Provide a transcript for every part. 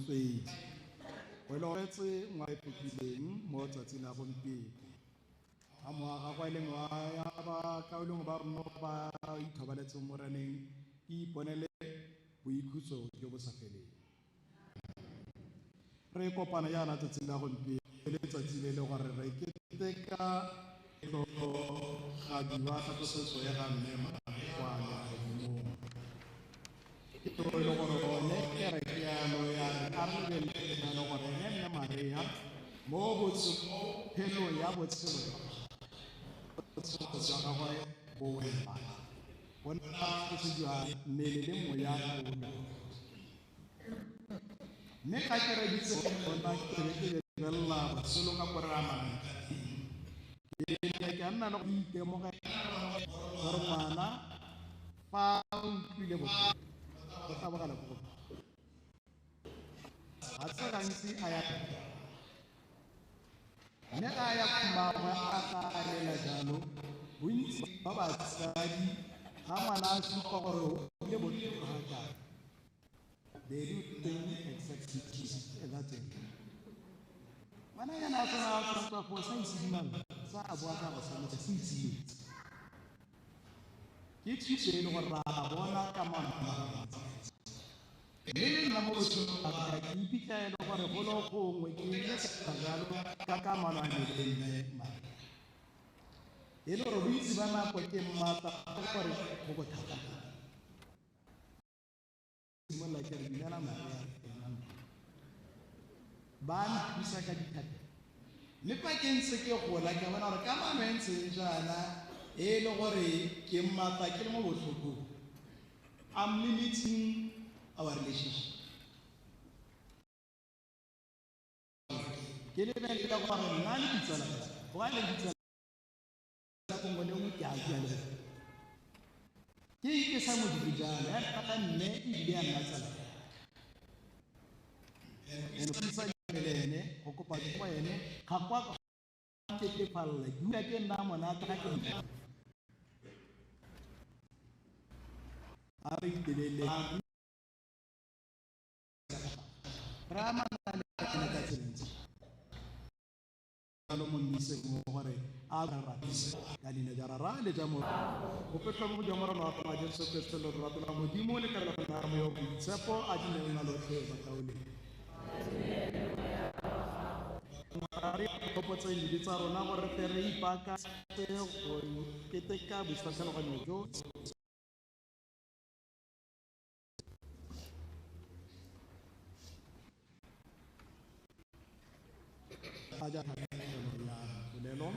Motswedi. O loretse ngwa e pokileng mo tsatsing la gompieno. A moaga kwa le ngwa ya ba kaolong ba rona ba ithobaletse mo raneng ke iponele boikhutso jo bo sa feleng. Re kopana yana tsatsing la gompieno le tsatsi le gore re keteka ga diwa ka tsosetso ya ga mme kwa le mo. Ito le gore one kere ke ano ya a re le le gore nne Maria mo botshelo phelo ya botshelo ja gagwe bo wela. Bona ke se jwa mmele le moya o. Mme ka kere ditse bona ke bella botshelo ka korama. Ke nna le go itemogela gore ngwana fa o tlile botshelo go tabogela go a tsa gantsi a ya mme a ya kumagwe a ka lela jalo bontsi ba batsadi ga ngwana a supa gore o ile botlhoko ga kae. They do things exactly that way. Ngwana yana a tsena a tswa go sa isidimang sa a boa ka go tshameka se itshiyetse. Ke thuso e le gore ra bona ka mana le nna mo botshelong ka ke iphitlhela gore go lo gongwe ke ile ka jalo ka kamano a le e le gore boitse ba nako ke mmata gore go bothata simolla ke re dinala Maria ba nthusa ka dithata le pa ke ntse ke gola ke bona gore kamano e ntse jana e le gore ke mmata ke le mo botlhokong. I'm limiting our relationship. Ke le beng ka gore nna le ditsala go le ditsala go ngone o ke a tsela ke sa mo dijana ya ka nne e di ya nna tsala ene ke sa dilene go kopa kwa ene ga kwa ke ke palla dula ke nna mona ka ke a re dilele Rama le ka tsentse lo monise mo gore a ga ratisa ka dine ja rara le ja mo go petla mo ja morana wa ma Jesu Kristo lo ratela modimo le ka la na mo yo tsepo a dine na lo tle ba taole ari go potsa di tsa rona gore tere ipaka go keteka bosakelo ga nyo aja Lelong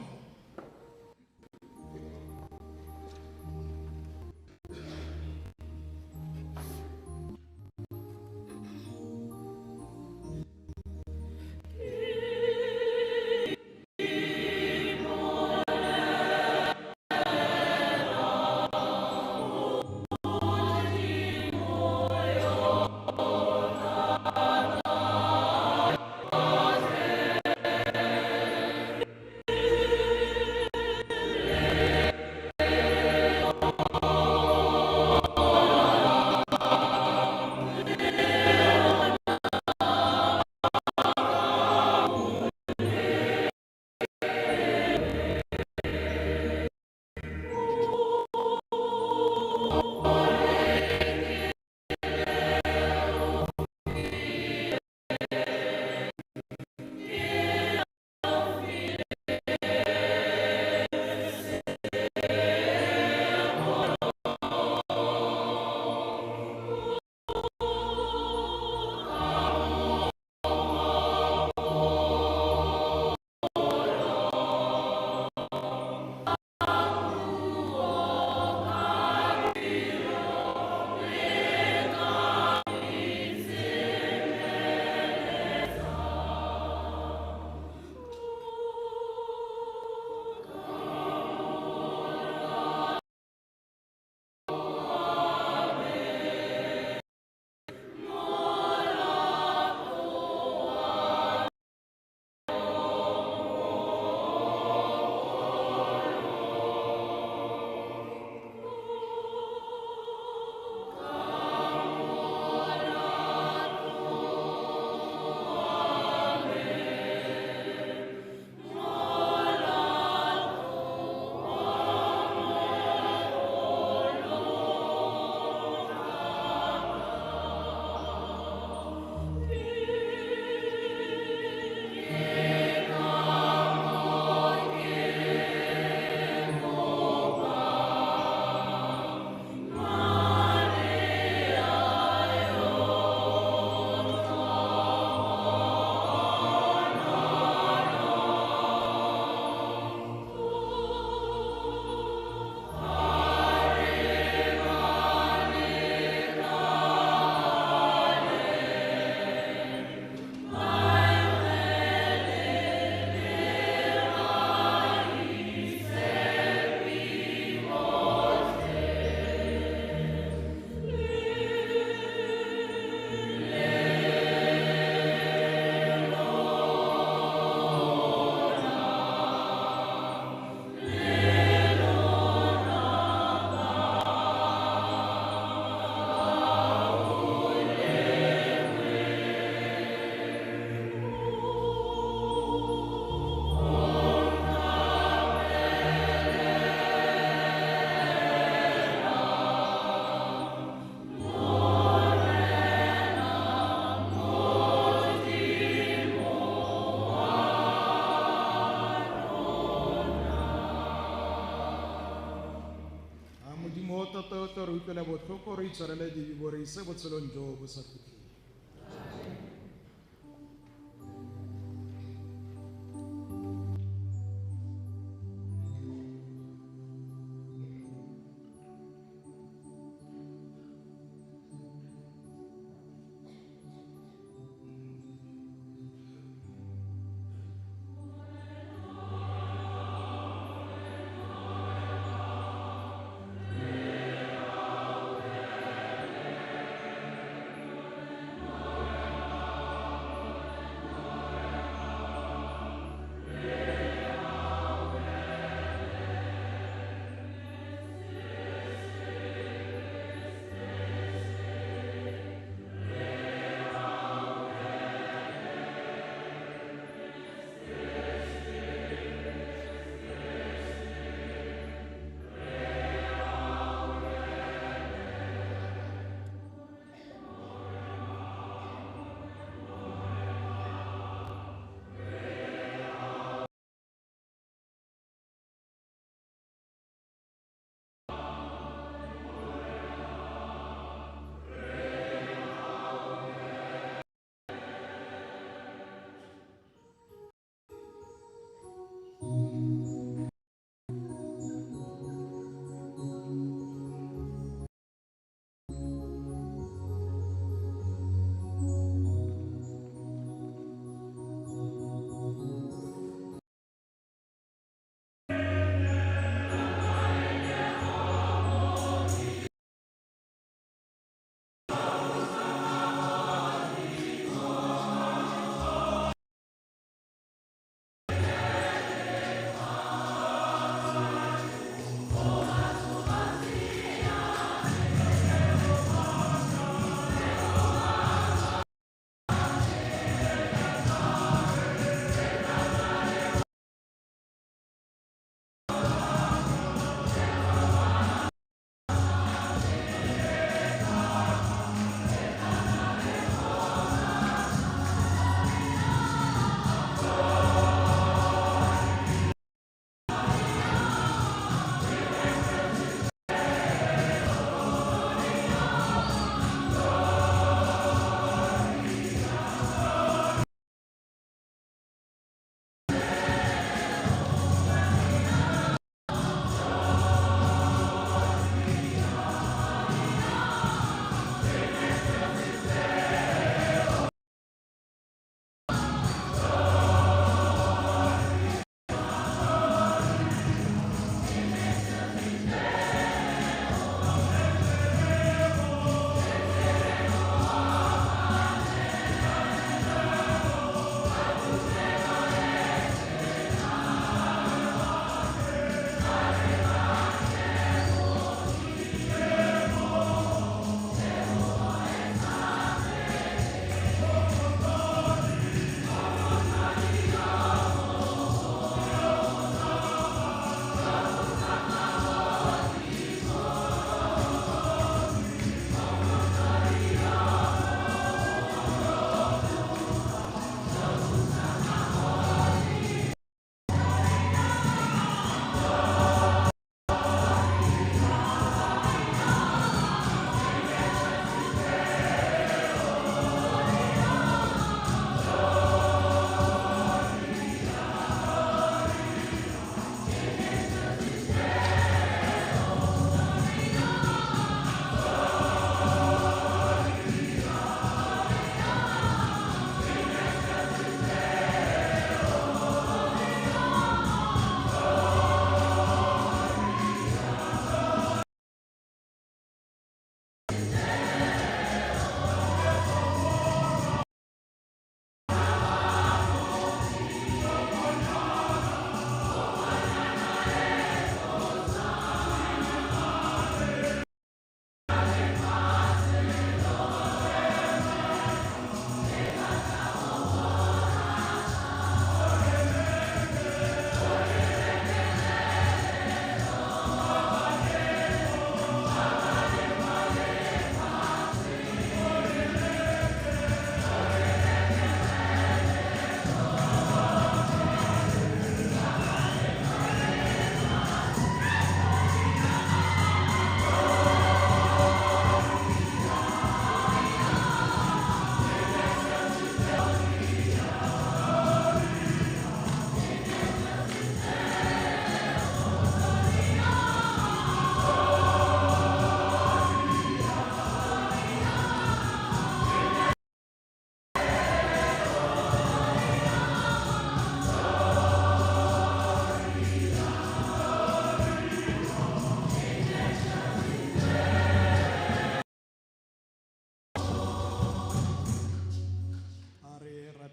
botlhoko re itshwarele dibo re ise botshelong jo bo sa fitlheng.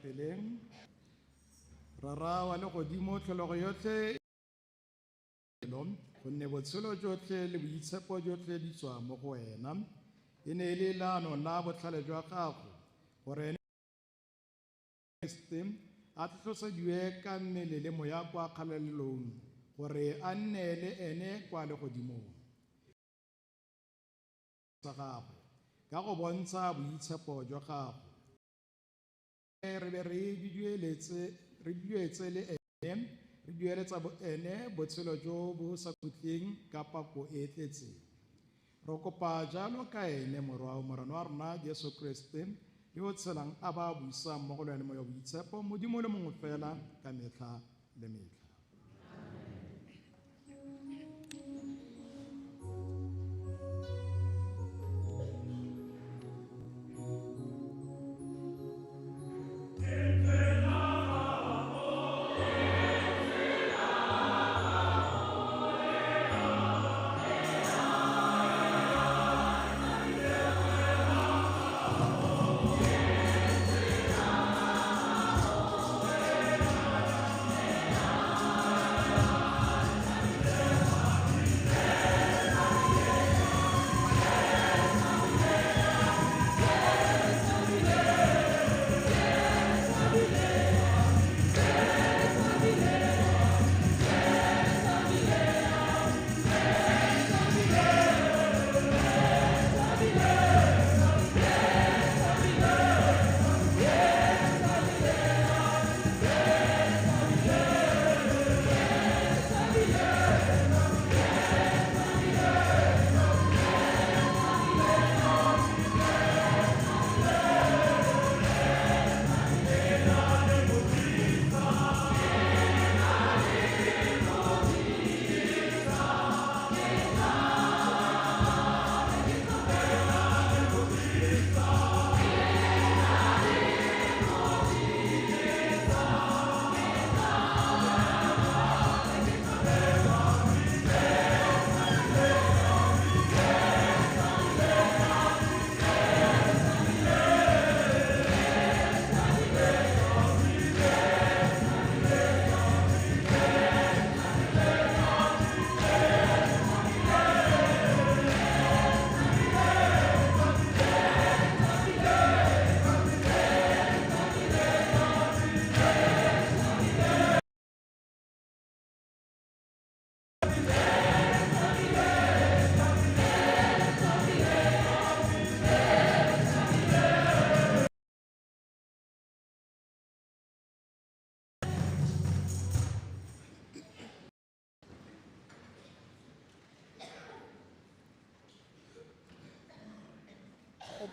peleng rara wa legodimo tlhologo yotlhe gonne botshelo jotlhe le boitshepo jotlhe di tswa mo go wena e ne e le leano la botlhale jwa gago gore a tlosediwe ka mmele le moya kwa kgalelong gore a nne le ene kwa legodimong sa gago ka go bontsha boitshepo jwa gago re be re duetse le ene re dueletsa ene botshelo jo bo sa khutleng ka pako e tletseng re kopa jalo ka ene morwana wa rona Jesu Kriste yo tshelang a ba buisang mo go lwena mo ya boitshepo modimo le mongwe fela ka metlha le metlha.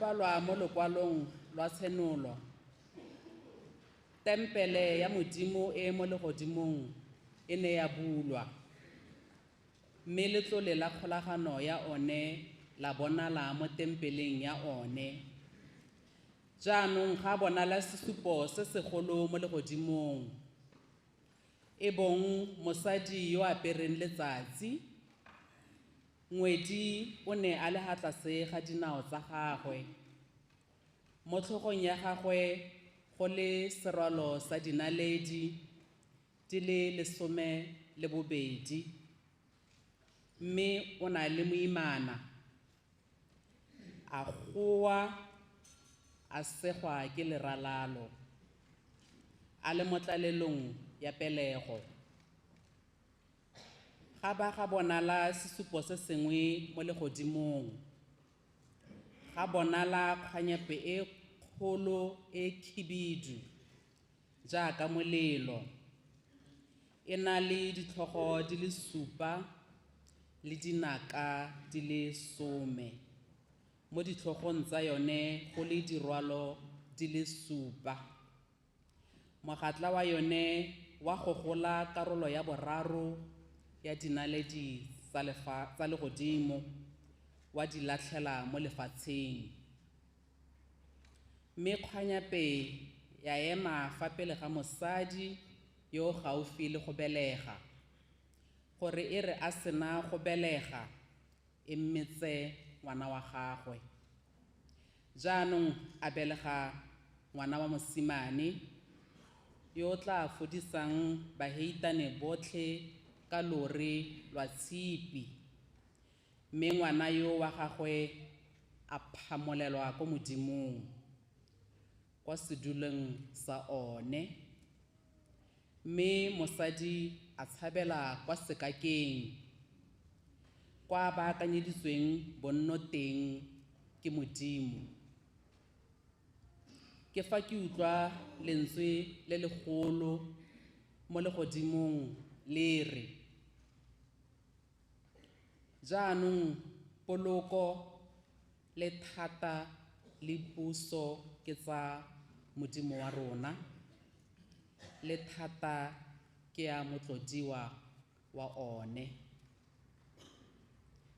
balwa mo lokwalong lwa tshenolo tempele ya modimo e mo legodimong e ne ya bulwa mme letlole la kgolagano ya one la bonala mo tempeleng ya one jaanong ga bonala sesupo se segolo mo legodimong e bong mosadi yo apereng letsatsi ngwedi o ne a le ha tlase ga dinao tsa gagwe mo tlhogong ya gagwe go le serwalo sa dinaledi di le 12 mme o na le moimana a goa a segwa ke leralalo a le mo tlalelong ya pelego ga ba ga bonala sesupo se sengwe mo legodimong ga bonala kganyepe e kgolo e khibidu jaaka molelo e na le ditlhogo di le 7 le dinaka di le 10 mo ditlhogong tsa yone go le dirwalo di le 7 mogatla wa yone wa go gola karolo ya boraro ya dinaledi tsa legodimo wa di latlhela mo lefatsheng mme kganyape ya ema fa pele ga mosadi yo gaufi le go belega gore e re a sena go belega e mmetse ngwana wa gagwe jaanong a belega ngwana wa mosimane yo o tla fodisang baheitane botlhe ka lore lwa tshipi, mme ngwana yo wa gagwe a phamolelwa ko modimong kwa sedulong sa one, mme mosadi a tshabela kwa sekakeng kwa baakanyeditsweng bonno teng ke Modimo. Ke fa ke utlwa lentswe le legolo mo legodimong le re, jaanong poloko le thata le puso ke tsa Modimo wa rona, le thata ke ya motlodiwa wa one.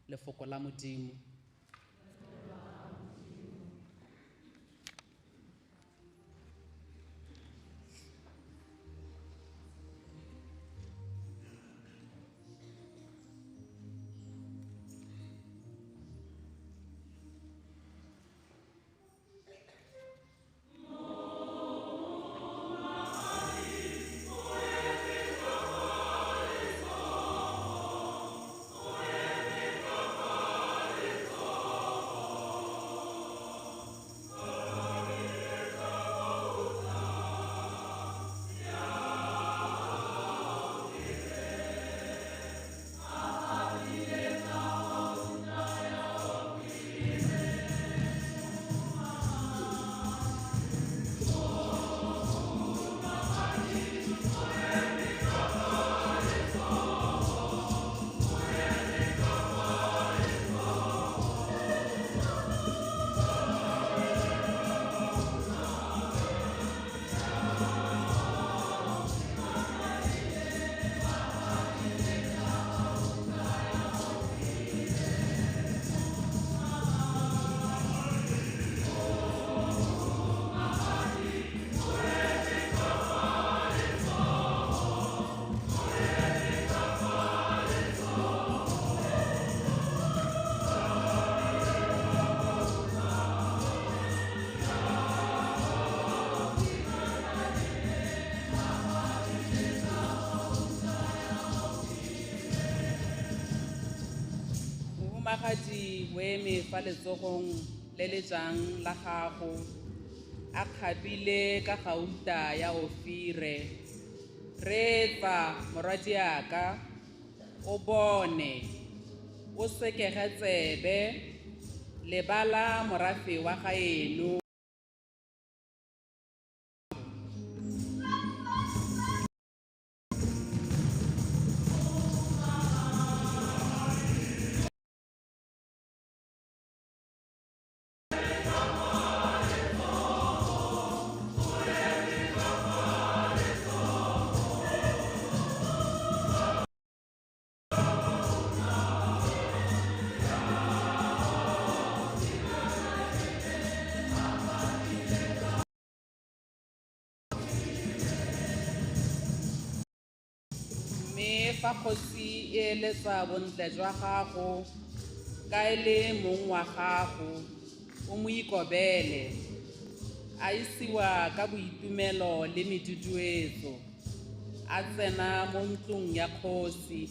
Lefoko la Modimo. Magadi weme fa letsogong le le jang la gago a kgabile ka gauta ya Ofire, reetsa morwadiaka o bone o sekege tsebe lebala morafe wa gaeno. Fa kgosi e eletsa bontle jwa gago ka e le mong wa gago, o mo ikobele, a isiwa ka boitumelo le meduduetso, a tsena mo ntlong ya kgosi.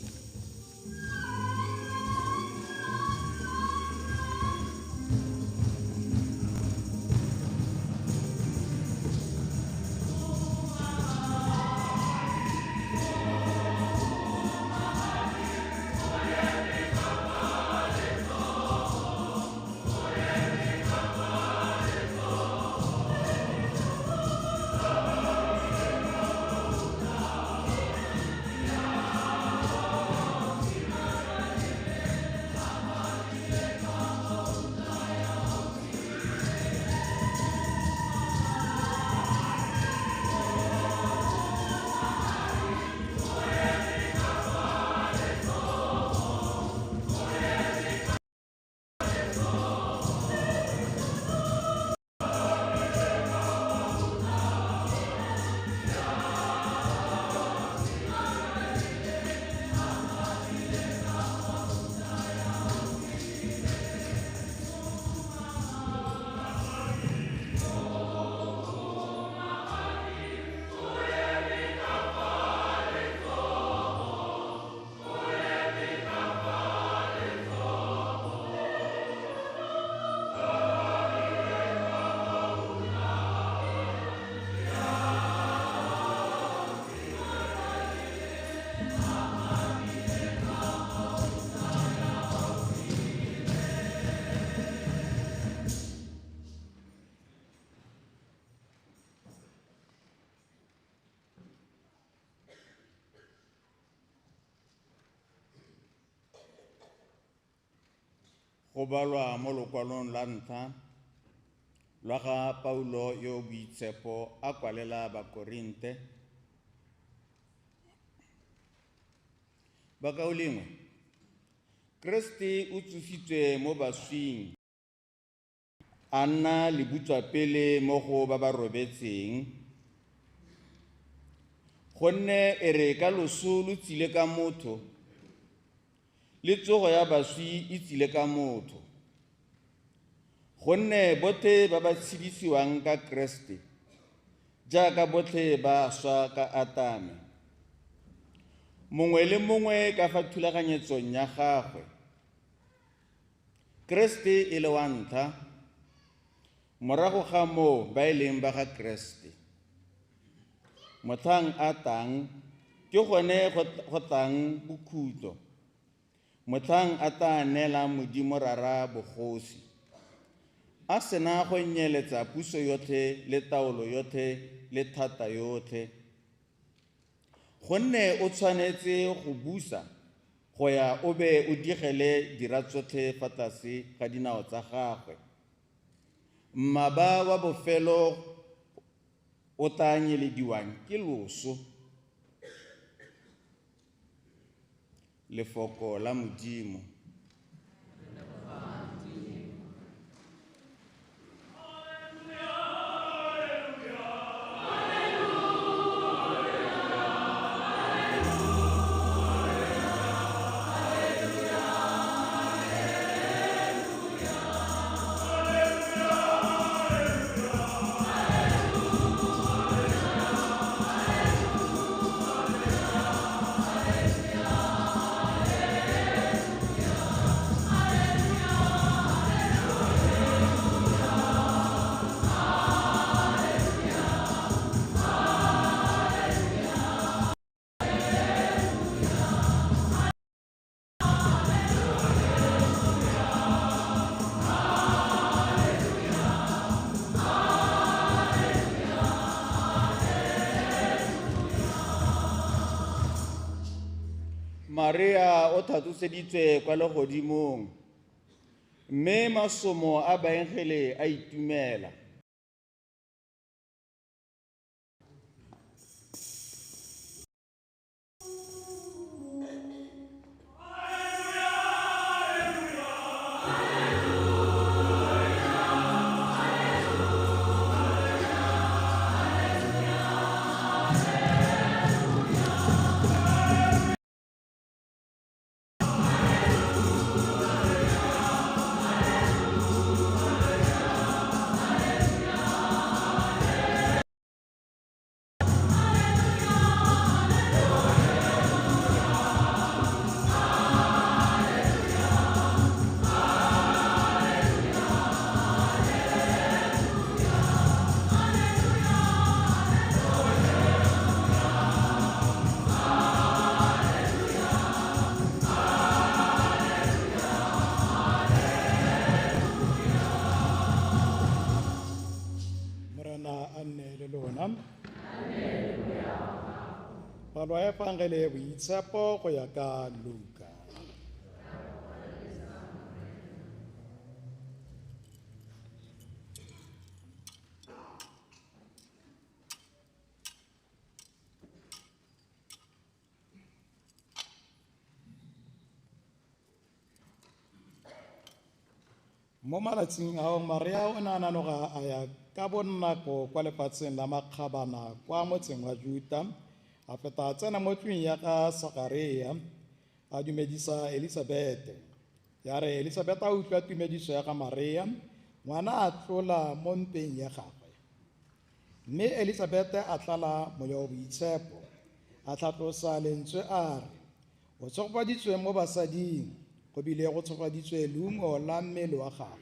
go balwa mo lokwalong la ntlha lwa ga Paulo yo boitshepo a kwalela Bakorinte. Bakao lengwe, Kriste o tsofitswe mo baswing, a nna lebutswapele mo go ba ba robetseng, gonne e re ka loso lo tsile ka motho, le tsogo ya baswi e tsile ka motho, gonne botlhe ba ba tshedisiwang ka Kriste jaaka botlhe ba swa ka Atame, mongwe le mongwe ka fa thulaganyetsong ya gagwe. Kriste e le wa ntlha, morago ga moo ba e leng ba ga Kriste. Motlhang a tang ke gone go tlang bokhutlo, motlhang a ta neela Modimo rara bogosi, a sena go nyeletsa puso yotlhe le taolo yotlhe le thata yotlhe, gonne o tshwanetse go busa go ya o be o digele dira tsotlhe fa tlase ga dinao tsa gagwe. Mmaba wa bofelo o tla nyelediwang ke loso. Lefoko la Modimo. Maria o thatoseditswe kwa legodimong, mme masomo a baengele a itumela. Palo ya Evangele ya boitshepo go ya ka Luka. Mo malatsing ao Maria o ne a nanoga a ya ka bonako kwa lefatsheng la makgabana kwa motseng wa Juda, a feta a tsena mo tlung ya ga Sakharia, a dumedisa Elisabete. Ya re Elisabete a utlwa tumediso ya ga Maria, ngwana a tlola mo mpeng ya gagwe. Mme Elisabete a tlala moya wa boitshepo, a tlhatlosa lentswe a re, o tshogofaditswe mo basading, go bile go tshogofaditswe leungo la mmele wa gagwe.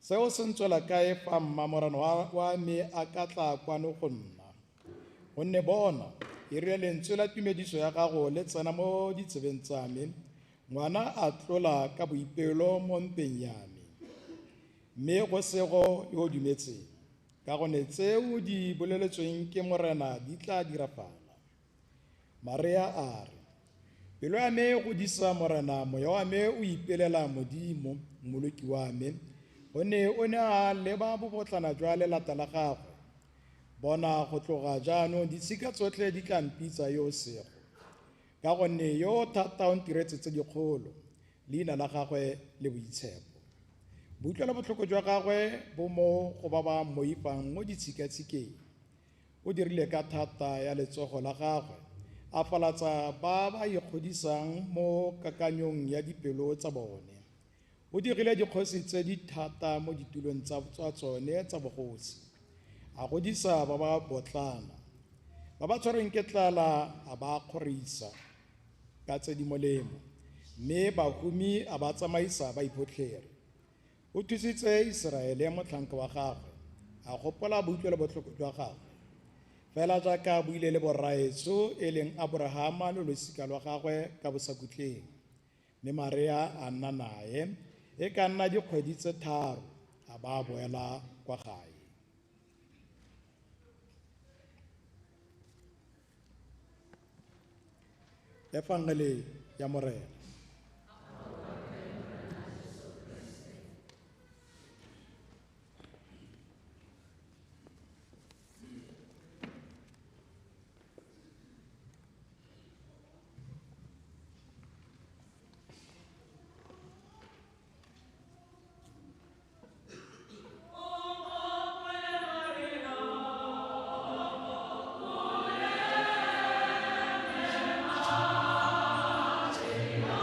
Seo se ntswela kae fa mmamorano wa me a ka tla kwano go nna? Gonne bona e rile lentswe la tumediso ya gago le tsena mo ditsebeng tsa me, ngwana a tlola ka boipelo mo mpeng ya me. Mme go sego yo o dumetseng, ka gone tseo di boleletsweng ke morena di tla diragala. Maria a re, Pelo ya me go disa morena, moya wa me o ipelela Modimo, mmoloki wa me. O ne a leba bobotlana jwa lelata la gagwe. Bona go tloga jaanong ditshika tsotlhe di tla mpitsa yo sego. Ka gonne yo thata o ntiretse tse dikgolo, leina la gagwe le boitshepo. Boutlwela botlhoko jwa gagwe bo mo go ba ba moipang mo ditshikatshikeng. O dirile ka thata ya letsogo la gagwe, a falatsa ba ba ikgodisang mo kakanyong ya dipelo tsa bone. O dirile dikgosi tse di thata mo ditulong tsa tsone tsa bogosi. A godisa ba ba botlana, ba ba tshwarweng ke tlala a ba kgorisa ka tse di molemo, mme bahumi a ba tsamaisa ba iphotlhere. O thusitse Iseraele motlhanka wa gagwe, a gopola boutlwela botlhoko jwa gagwe. Fela jaaka buile le boraetso e leng Abrahama le losika lwa gagwe ka bosakutleng, mme Maria a nna nae e ka nna dikgwedi tse 3 a ba boela kwa gae. Evangeli ya Morena. Amen.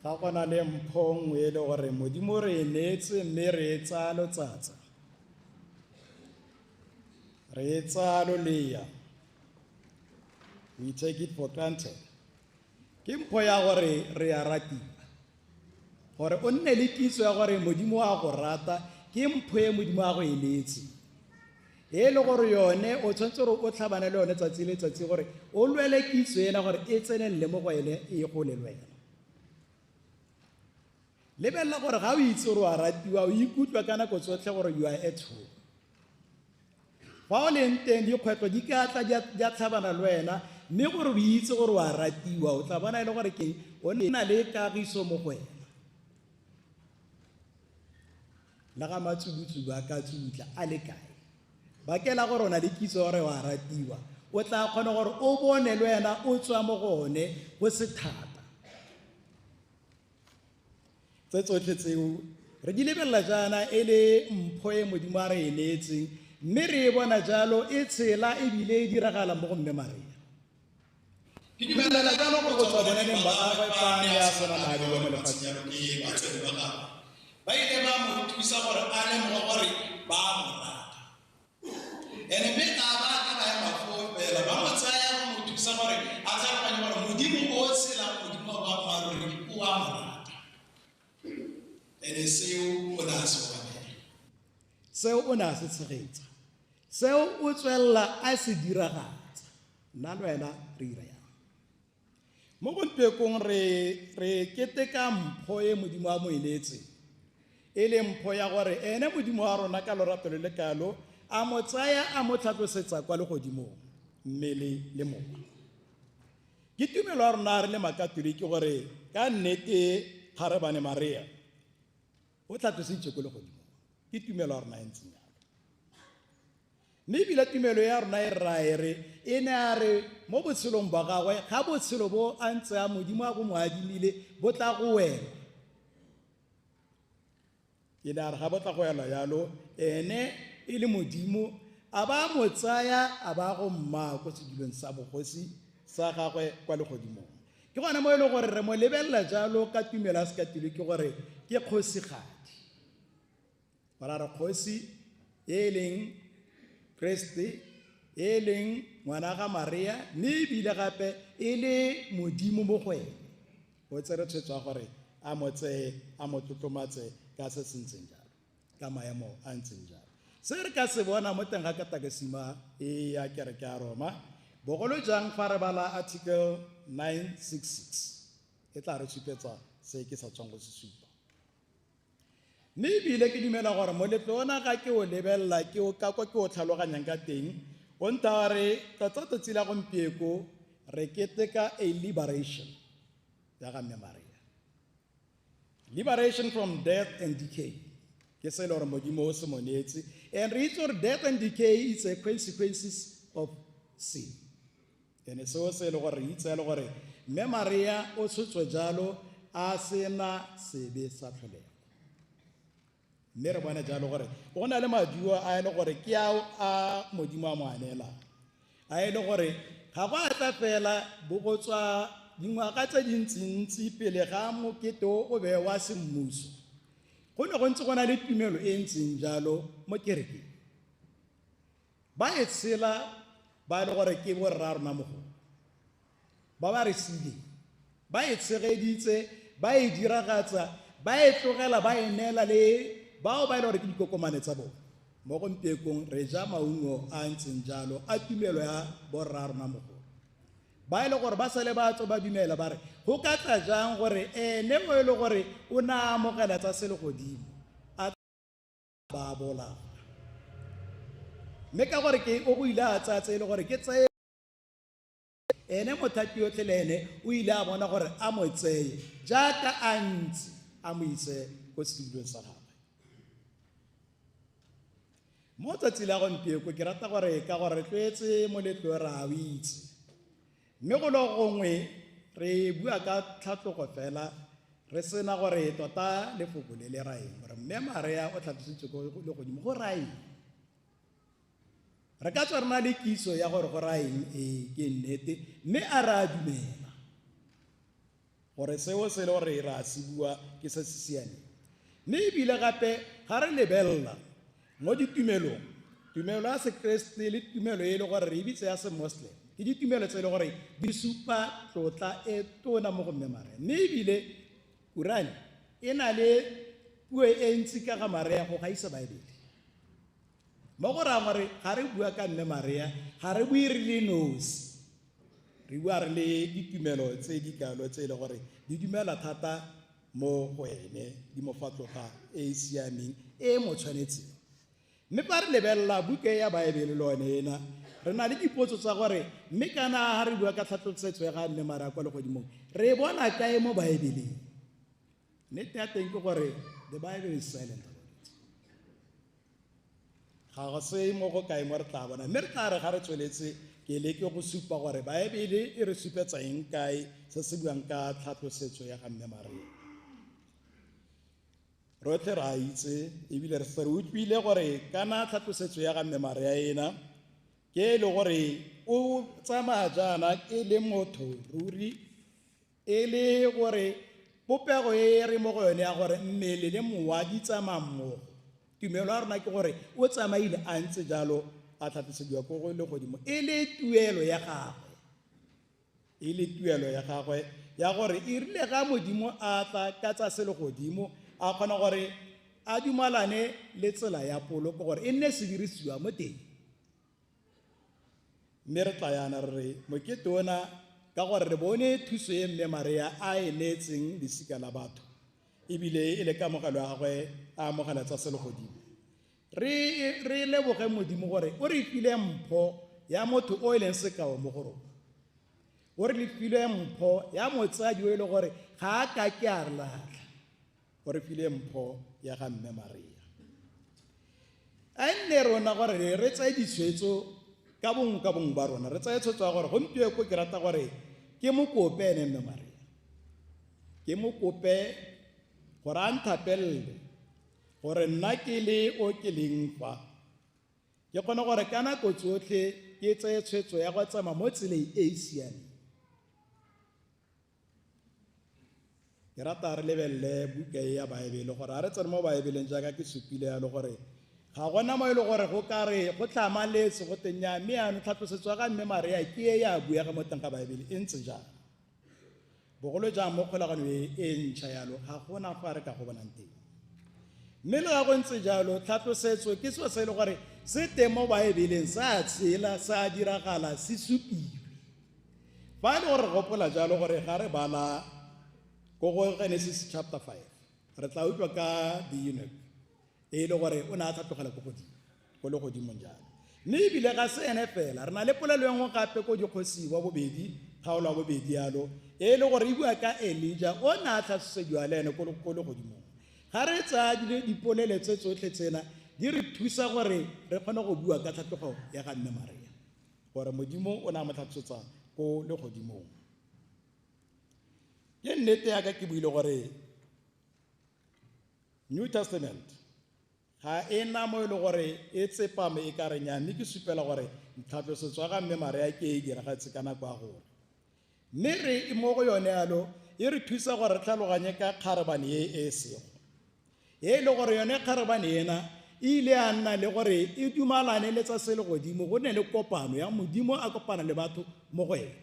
ga gona le mpho nngwe e le gore Modimo re neetse mme re e tsaya lotsatsa re e tsaya loleya, we take it for granted. Ke mpho ya gore re a ratiwa, gore o nne le kitso ya gore Modimo a go rata ke mpho e Modimo a go e neetse, e le gore yone o tshwanetse gore o tlhabane le yone tsatsi le tsatsi gore o lwele kitso ena gore e tsenelele mo go ene e gole le wena. Lebelela gore ga o itse gore wa ratiwa o ikutlwa ka nako tsotlhe gore you are at home. Fa o leng teng dikgwetlho di ka tla di a tlhabana le wena, mme gore o itse gore wa ratiwa o tla bona e le gore keng o na le kagiso mo go wena. Le ga matsubutsubu a ka tsubutla a le kae, bakela gore o na le kitso gore wa ratiwa, o tla kgona gore o bone le wena o tswa mo gone go se thata. Tse tsotlhe tseo re di lebelela jaana e le mpho e Modimo a re e neetseng, mme re e bona jalo e tshela ebile e diragala mo go Mme Maria. Ke dumelela jalo go tswa bonaneng ba gagwe fa ne a sena madi mo lefatsheng ba ile ba mo thusa gore a lemoga gore ba mo rata, ene mme ga ba ka ba ya mafo fela ba mo tsaya ba mo thusa gore a tlhaloganye gore Modimo o tshela, Modimo wa boammaaruri o a mo rata. Ene seo o na se obamela, seo o na se tshegetsa, seo o tswelela a se diragatsa. Nna le wena re ira yang mo gompiekong re keteka mpho e Modimo a mo e neetseng, e le mpho ya gore ene Modimo wa rona ka lorato le lekalo a mo tsaya a mo tlhatlosetsa kwa legodimong mmele le mowa. Ke tumelo ya rona re le makatoliki gore ka nnete ga re bane Maria o tlhatlositse ko legodimong, ke tumelo ya rona e ntseng jalo. Mme ebile tumelo ya rona e raya re e ne a re mo botshelong ba gagwe ga botshelo bo a ntse a Modimo a go mo adimile bo tla go wela, e ne a re ga bo tla go wela jalo ene e le Modimo a ba mo tsaya a ba go mmaa ko sedulong sa bogosi sa gagwe kwa legodimong. Ke gona mo e le gore re mo lebelela jalo ka tumelo ya sekatoliki gore ke kgosigadi, bara re kgosi e leng Kriste, e leng ngwana ga Maria, mme ebile gape e le Modimo mo go ene. O tsere tshwetso ya gore a mo tseye a mo tlotlomatse ka se se ntseng jalo, ka maemo a ntseng jalo. Se re ka se bona mo teng ga katakesima e ya kereke ya Roma, bogolo jang fa re bala article 966 e tla re supetsa se ke sa tswang go se supa. Mme ebile ke dumela gore moletlo ona ga ke o lebelela ke o ka kwa ke o tlhaloganyang ka teng o nta re tsatsi la gompieko re keteka a liberation ya ga Mme Maria, liberation from death and decay. Ke se le gore Modimo o se mo neetse, and re itse gore death and decay is a consequences of sin. Ene seo se le gore re itse le gore Mme Maria o tshotswe jalo a sena sebe sa tlholego. Mme re bona jalo gore go na le maduo a e le gore ke a Modimo a mo aneelang, a e le gore ga go a tla fela bo go tswa dingwaga tse dintsintsi pele ga mokete o be wa semmuso. Go ne go ntse go na le tumelo e ntseng jalo mo kerekeng, ba e tshela ba e le gore ke borra rona mo go ba re sile, ba e tshegeditse, ba e diragatsa, ba e tlogela, ba e neela le bao ba e le gore ke dikokomane tsa bone. Mo gompiekong re ja maungo a ntseng jalo a tumelo ya borra rona mo go ba e le gore ba sale ba tswa ba dumela ba re go ka tla jang gore ene mo e le gore o na amogela tsa se le godimo a ba bola, mme ka gore ke o go ile a tsatse e le gore ke tsaye ene mothapi yotlhe le ene o ile a bona gore a mo tseye jaaka a ntse a mo ise ko sedulong sa gagwe. Mo tsatsi la gompieko ke rata gore ka gore re tlwaetse moletlo ra o itse, mme go le gongwe re bua ka tlhatlogo fela re sena gore tota lefoko le le raeng gore Mme Maria o tlhatlositswe ko legodimo go raeng. Re ka tswa re na le kitso ya gore go raeng ke nnete, mme a re a dumela gore seo se le gore ra se bua ke se se siameng. Mme ebile gape ga re lebelela mo ditumelong, tumelo ya sekreste le tumelo e le gore re bitse ya semoslem ke ditumelo tse e le gore di supa tlotla e tona mo go mme Maria. Mme ebile Kurane e na le puo e ntsi ka ga Maria go gaisa Baebele. Mo go raya gore ga re bua ka mme Maria ga re bue re le nosi, re bua re le ditumelo tse di kalo tse e le gore di dumela thata mo go ene, di mo fa tlotla e e siameng e mo tshwanetseng. Mme fa re lebelela buka ya Baebele le one ena, re na le dipotso tsa gore mme kana ga re bua ka tlhatlhosetso ya ga mme Maria kwa legodimong re bona kae mo Baebeleng. Nnete ya teng ke gore the Bible is silent about it. Ga go se mo go kae mo re tla bona, mme re tla re ga re tsweletse ke leke go supa gore Baebele e re supetsa eng kae se se buang ka tlhatlhosetso ya ga mme Maria. Rotlhe ra itse ebile re se re utlwile gore kana tlhatlhosetso ya ga mme Maria ena ke le gore o tsamaya jaana e le motho ruri, e le gore popego e re mo go yone ya gore mmele le mowa di tsamaya mmogo. Tumelo ya rona ke gore o tsamaile a ntse jalo a tlhatlhosediwa ko go legodimo e le tuelo ya gagwe, e le tuelo ya gagwe ya gore e rile ga Modimo a tla ka tsa se legodimo a kgona gore a dumalane le tsela ya poloko gore e nne se dirisiwa mo teng. Mme re tla yana re mokete ona ka gore re bone thuso e mme Maria a e neetseng lesika la batho, ebile e le ka mogelo wa gagwe a amogela tsa se legodimo. Re leboge Modimo gore o re file mpho ya motho o e leng sekao mo go rona, o re file mpho ya motsadi o e le gore ga a ka ke a re latlha, o re file mpho ya ga mme Maria. A nne rona gore re tsaye ditshwetso ka bong ba rona, re tsaye tshwetso ya gore gompieno ko ke rata gore ke mo kope ene mme Maria, ke mo kope gore a nthapelele gore nna ke le o ke leng fa ke kgone gore ka nako tsotlhe ke tsaye tshwetso ya go tsamaya mo tseleng e e siameng. Ke rata re lebelele buka ya Baebele gore a re tsene mo Baebeleng jaaka ke supile yalo gore ga gona mo e le gore go ka re go tlhamaletse go teng ya mme ano tlhatlhosetso ga mme Maria ke e ya buega mo teng ga Baebele e ntse jang bogolo jang mo kgolagano e ntšha yalo ga gona fa re ka go bonang teng. Mme le ga go ntse jalo tlhatlhosetso ke seo se e le gore se teng mo Baebeleng sa tshela sa diragala se supiwe. Fa e le gore re gopola jalo gore ga re bala ko go Genesis chapter 5 re tla utlwa ka the eunuch e le gore o ne a tlhatlogela ko le godimong jalo. Mme ebile ga se ene fela, re na le polelo e nngwe gape ko dikgosi wa bobedi, kgaolo wa bobedi yalo e le gore e bua ka Elijah o ne a tlhatlhosediwa le ene ko le godimong. Ga re tsaya dipolelo tse tsotlhe tsena di re thusa gore re kgone go bua ka tlhatlhogo ya ga mme Maria gore Modimo o ne a mo tlhatlhosetsa ko le godimong. Ke nnete ya ka ke buile gore New Testament ga e na mo e le gore e tsepame e ka re nya, mme ke supela gore tlhatlhosetso ya ga mme Maria ke e diragatse ka nako ya gore. Mme re mo go yone yalo e re thusa gore re tlhaloganye ka kgarebane e sego e le gore yone kgarebane ena e ile a nna le gore e dumalane le tsa se le godimo, go ne le kopano ya Modimo a kopana le batho mo go ena.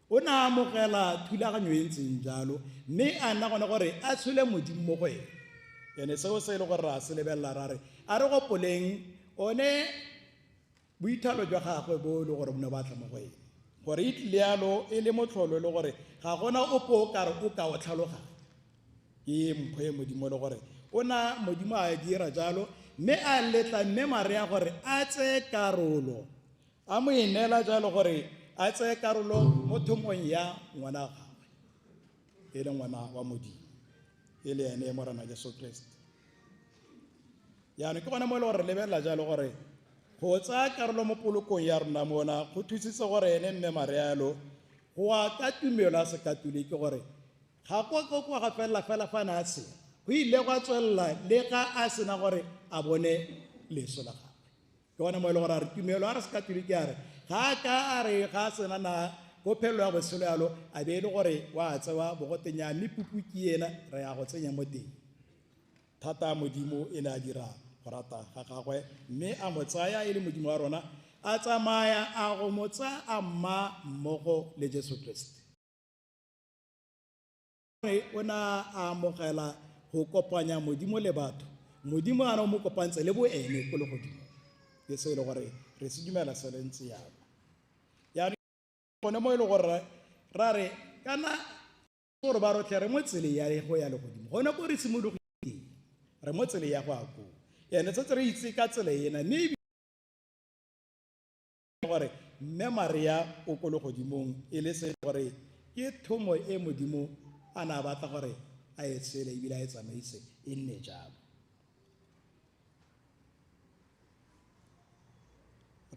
O ne a amogela thulaganyo e ntseng jalo mme a nna gone gore a tshole Modimo mo go ena. Ene seo se e le gore ra se lebelela ra re a re gopoleng one boithalo jwa gagwe bo le gore bo ne ba tla mo go ena, gore e tlile yalo e le motlholo le gore ga gona opo o kare o ka o tlhaloganya ke mpho e Modimo le gore o na Modimo a dira jalo mme a letla mme Maria gore a tseye karolo, a mo inela jalo gore a tseye karolo mo thomong ya ngwana wa gagwe e le ngwana wa Modimo e le ene morena Jesu Kriste. Yaanong ke gona mo e le gore re lebelela jalo gore go tsaya karolo mo polokong ya rona mona go thusitse gore ene mme Maria yalo go a ka tumelo ya sekatoliki gore ga go ga fela fa na se go ile go tswelela le ga a sena gore a bone leso la gagwe. Ke gona mo e le gore a re tumelo ya re sekatoliki a re ga ka a re ga sena ko phelo ya botshelo yalo a be le gore wa tsewa bogotenya mme pupu ke ena re ya go tsenya mo teng thata modimo e ne a dira go rata ga gagwe mme a mo tsaya e le modimo wa rona a tsamaya a go mo tsaya a mma mmogo le Jesu Kriste o na a amogela go kopanya modimo le batho modimo a no mo kopantse le bo ene go le godimo ke se le gore re se dumela se le ntse yalo ya gone mo ile gore ra re kana gore ba rotlhe re mo tsele ya go ya le godimo gone go re simologile re mo tsele ya go a go ene tse re itse ka tsele ena mme gore mme Maria o go le godimong e le se gore ke thomo e modimo ana batla gore a e tsele ebile a e tsamaise e nne jalo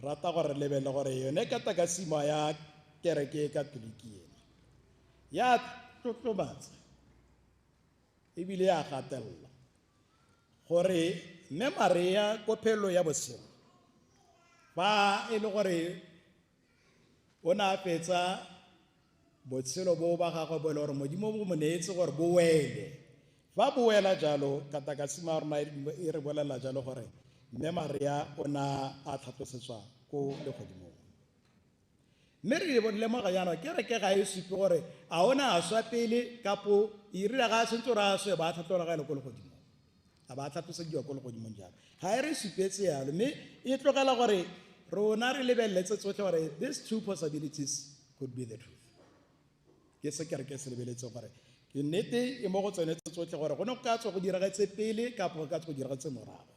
rata gore lebele gore yone ka takasima ya kereke katoliki ena ya tlotlomatsa ebile ya gatelela gore mme Maria ko phelo ya botshelo ba e le gore o na fetsa botshelo bo ba gagwe bo le gore modimo bo mo neetse gore bo wele fa bo wela jalo ka takasima rona e re bolela jalo gore mme Maria o na a tlhatlosetswa ko le godimo mme re lemoga jaana kereke ga e supe gore a ona a swa pele kapo e rile ga a sentse gore a swe ba tlhatlola ga e le ko le godimo a ba tlhatlosediwa ko le godimong jalo ga e re supetse yalo mme e tlogela gore rona re lebeletse tsotlhe gore these two possibilities could be the truth ke se kereke se lebeletse gore ke nnete e mo go tsone tsotlhe gore go ne go ka tswa go diragetse pele kapo go ka tswa go diragetse morago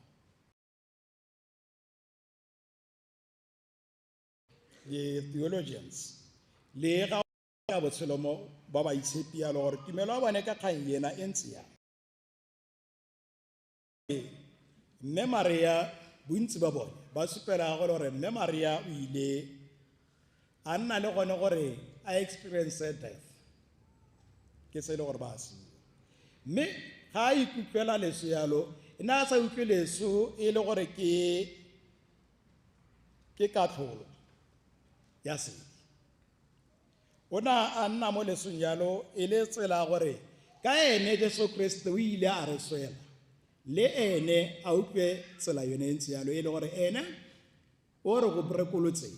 the theologians le ga ya botshelo mo ba ba itshepi ya le gore tumelo ya bone ka kgang yena e ntse ya mme Maria bontsi ba bone ba supela gore mme Maria o ile a nna le gone gore a experience death ke se le gore ba se mme ga a ikutlwela leso yalo e na sa utlwe leso e le gore ke katlholo ya se ona a nna mo lesong yalo e le tsela gore ka ene Jesu Kriste o ile a re swela le ene a utlwe tsela yone ntse yalo e le gore ene o re go prekolotse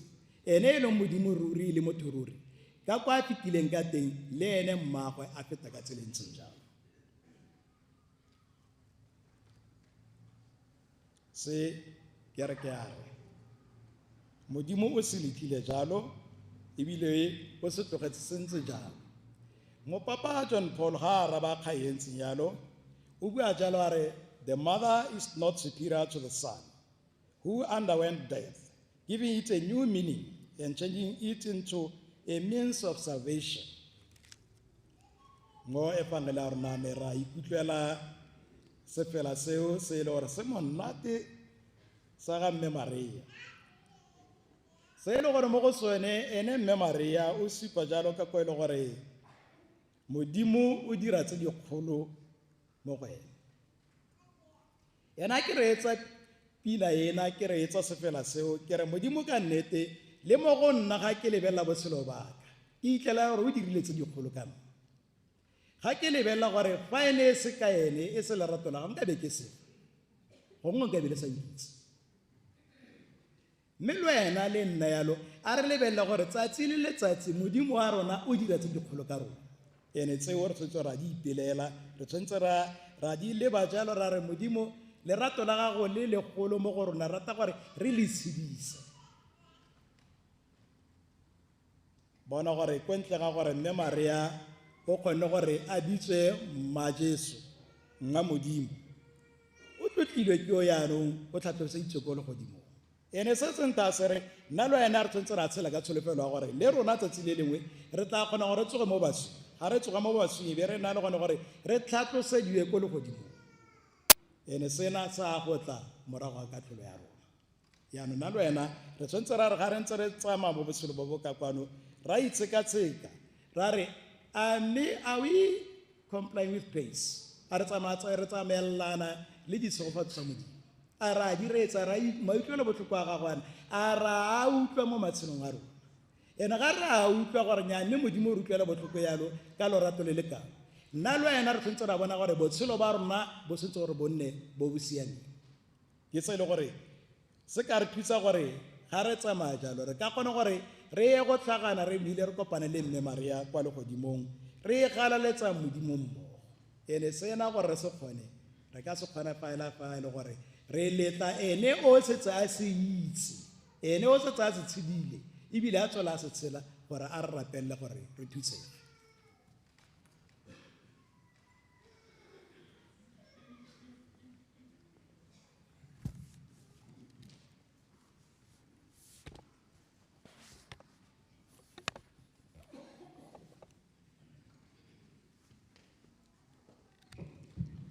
ene e le modimo ruri le motho ruri ka kwa fitileng ka teng le ene mmagwe a feta ka tseleng tse jalo se kereke ya re modimo o se lekile jalo ebile o se tlogetse sentse jalo mo papa John Paul ga ra ba kgaentseng yalo o bua jalo a re the mother is not superior to the son who underwent death giving it a new meaning and changing it into a means of salvation mo evangelia rona ne ra ikutlwela se fela seo se le gore se monate sa ga mme Maria se le gore mo go sone ene mme Maria o supa jalo ka kwa ile gore modimo o dira tse dikgolo mo go ene ena ke re etsa pila ena ke re etsa se fela seo ke re modimo ka nnete le mo go nna ga ke lebella botshelo ba ka ke itlela gore o dirile tse dikgolo ka nna ga ke lebella gore fa ene se ka ene e se lerato la ga nka be ke se gongwe nka be le sa itse mme le wena le nna yalo a re lebella gore tsatsi le letsatsi modimo wa rona o dira tse dikgolo ka rona ene tseo re tshwanetse ra di ipelela re tshwanetse ra di leba jalo ra re modimo lerato la gago le legolo mo go rona rata gore re le tshedise bona gore ko ntle ga gore mme Maria o kgonne gore a bitswe mma Jesu nna modimo o tlotlilwe ke o yaanong o tlhatlhoseditswe ko le godimo ene se senta se re nna le wena re tshwanetse ra tshela ka tsholofelo ya gore le rona tsatsi le lengwe re tla kgona gore tsoge mo baswing ga re tsoga mo baswing be re na le gone gore re tlhatlosediwe ko le godimo ene sena sa go tla morago ga katlholo ya rona yaanong nna le wena re tshwanetse ra re ga re ntse re tsamaya mo botshelo bo bo ka kwano ra itsheka-tsheka ra re are we complying with grace a re tsamaelana le ditshegofatso tsa modimo a ra di reetsa ra maitlwelo botlhoko a gagwana a ra a utlwa mo matshelong a rona ene ga re a utlwa gore nyane modimo o re utlwela botlhoko yalo ka lorato le le kang nna le wena re tshwanetse ra bona gore botshelo ba rona bo sentse gore bonne bo bo siameng ke se le gore se ka re thusa gore ga re tsamaya jalo re ka kgona gore re ye go tlhagana re bile re kopane le mme Maria kwa legodimong re e galaletsa modimo mmogo ene sena gore re se kgone re ka se kgona fa e le gore re letla ene o setse a se itse ene o setse a se tshedile ebile a tswela a se tshela gore a re rapelle gore re thusege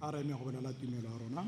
a re eme go bolela tumelo ya rona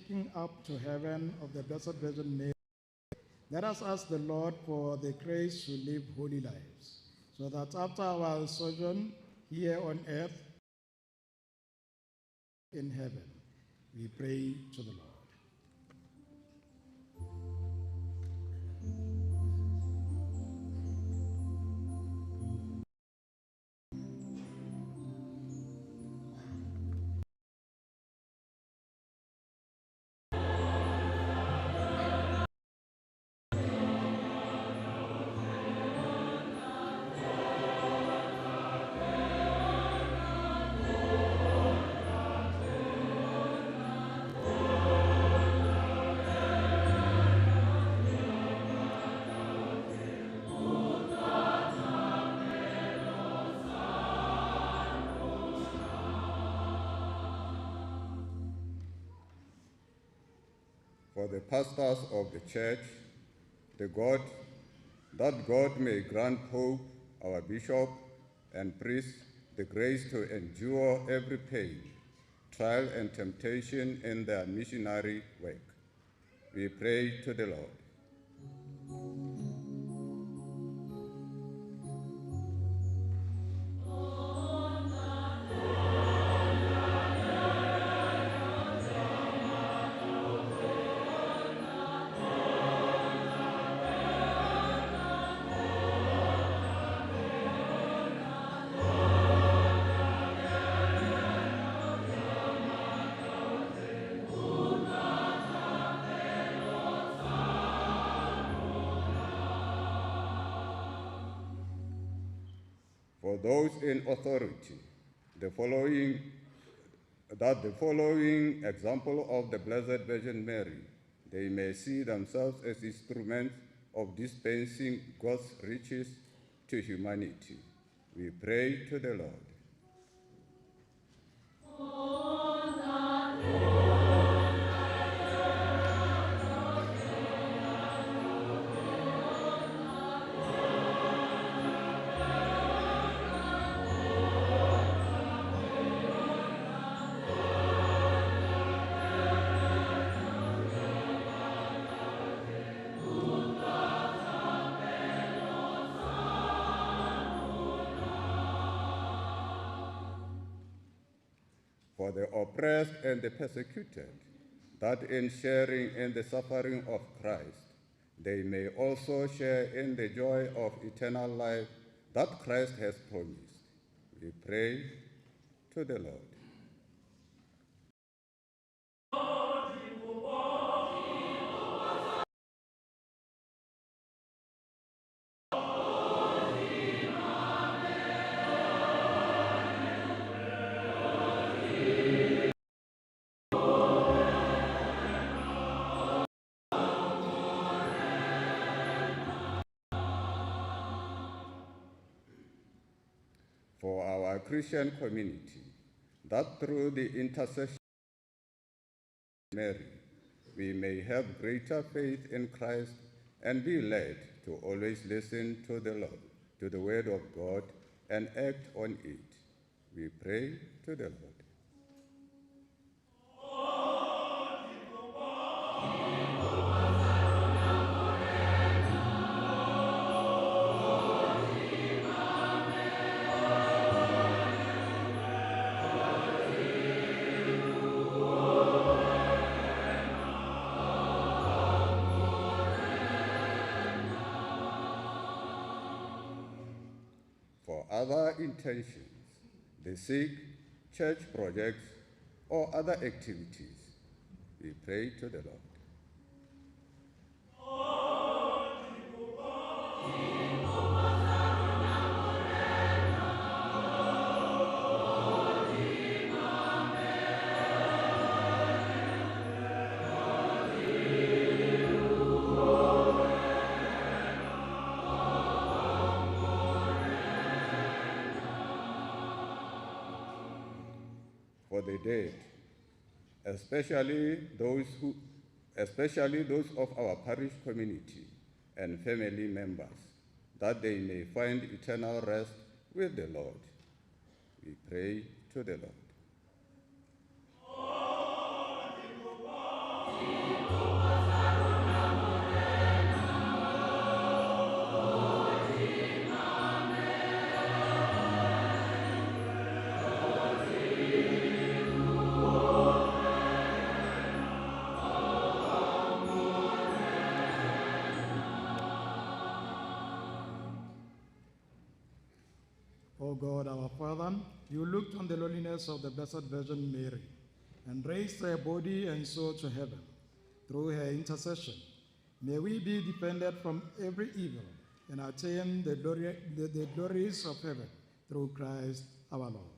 taking up to heaven of the Blessed Virgin Mary, let us ask the Lord for the grace to live holy lives, so that after our sojourn here on earth, in heaven, we pray to the Lord. For the pastors of the church, that God may grant Pope, our bishop, and priests the grace to endure every pain, trial, and temptation in their missionary work. We pray to the Lord. For those in authority, the following example of the Blessed Virgin Mary, they may see themselves as instruments of dispensing God's riches to humanity. We pray to the Lord. For the oppressed and the persecuted, that in sharing in the suffering of Christ, they may also share in the joy of eternal life that Christ has promised. We pray to the Lord. For our Christian community, that through the intercession of Mary, we may have greater faith in Christ and be led to always listen to the Lord, to the word of God, and act on it. We pray to the Lord. For other intentions, the sick, church projects, or other activities, we pray to the Lord. For the dead, especially those of our parish community and family members, that they may find eternal rest with the Lord. We pray to the Lord. O God, our Father, you looked on the lowliness of the Blessed Virgin Mary and raised her body and soul to heaven through her intercession. May we be defended from every evil and attain the glories of heaven through Christ our Lord.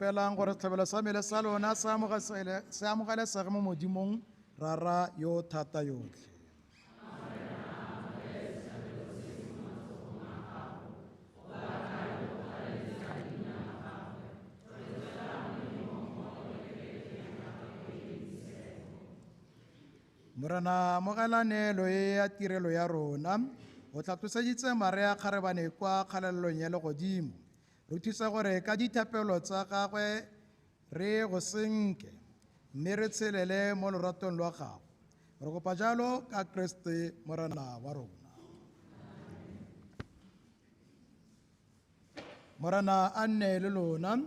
kgopelang gore setlhabelo sa mmele sa lona se amogelesege mo modimong rara yo thata yotlhe. Morena amogela neelo e ya tirelo ya rona, o tlhatloseditse mare a kgarebane kwa kgalelelong ya legodimo. Re thusa gore ka dithapelo tsa gagwe re go senke, mme re tshelele mo loratong lwa gago. Re kopa jalo ka Kriste morena wa rona. Morena a nne le lona,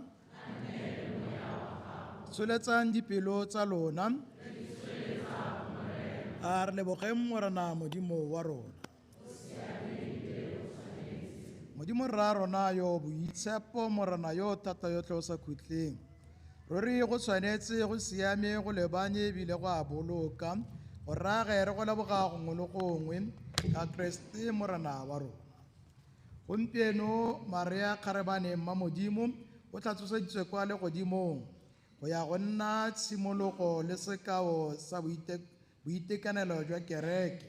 tsholetsang dipelo tsa lona, a re lebogeng morena modimo wa rona. Modimo rra rona yo boitshepo, morena yo thata yotlhe o sa khutleng, ruri go tshwanetse go siame go lebanye ebile go a boloka, go rage re go leboga gongwe le gongwe ka Kriste morena wa rona. Gompieno mare a kgarebane mma modimo o tlhatloseditswe kwa legodimong go ya go nna tshimologo le sekao sa boitekanelo jwa kereke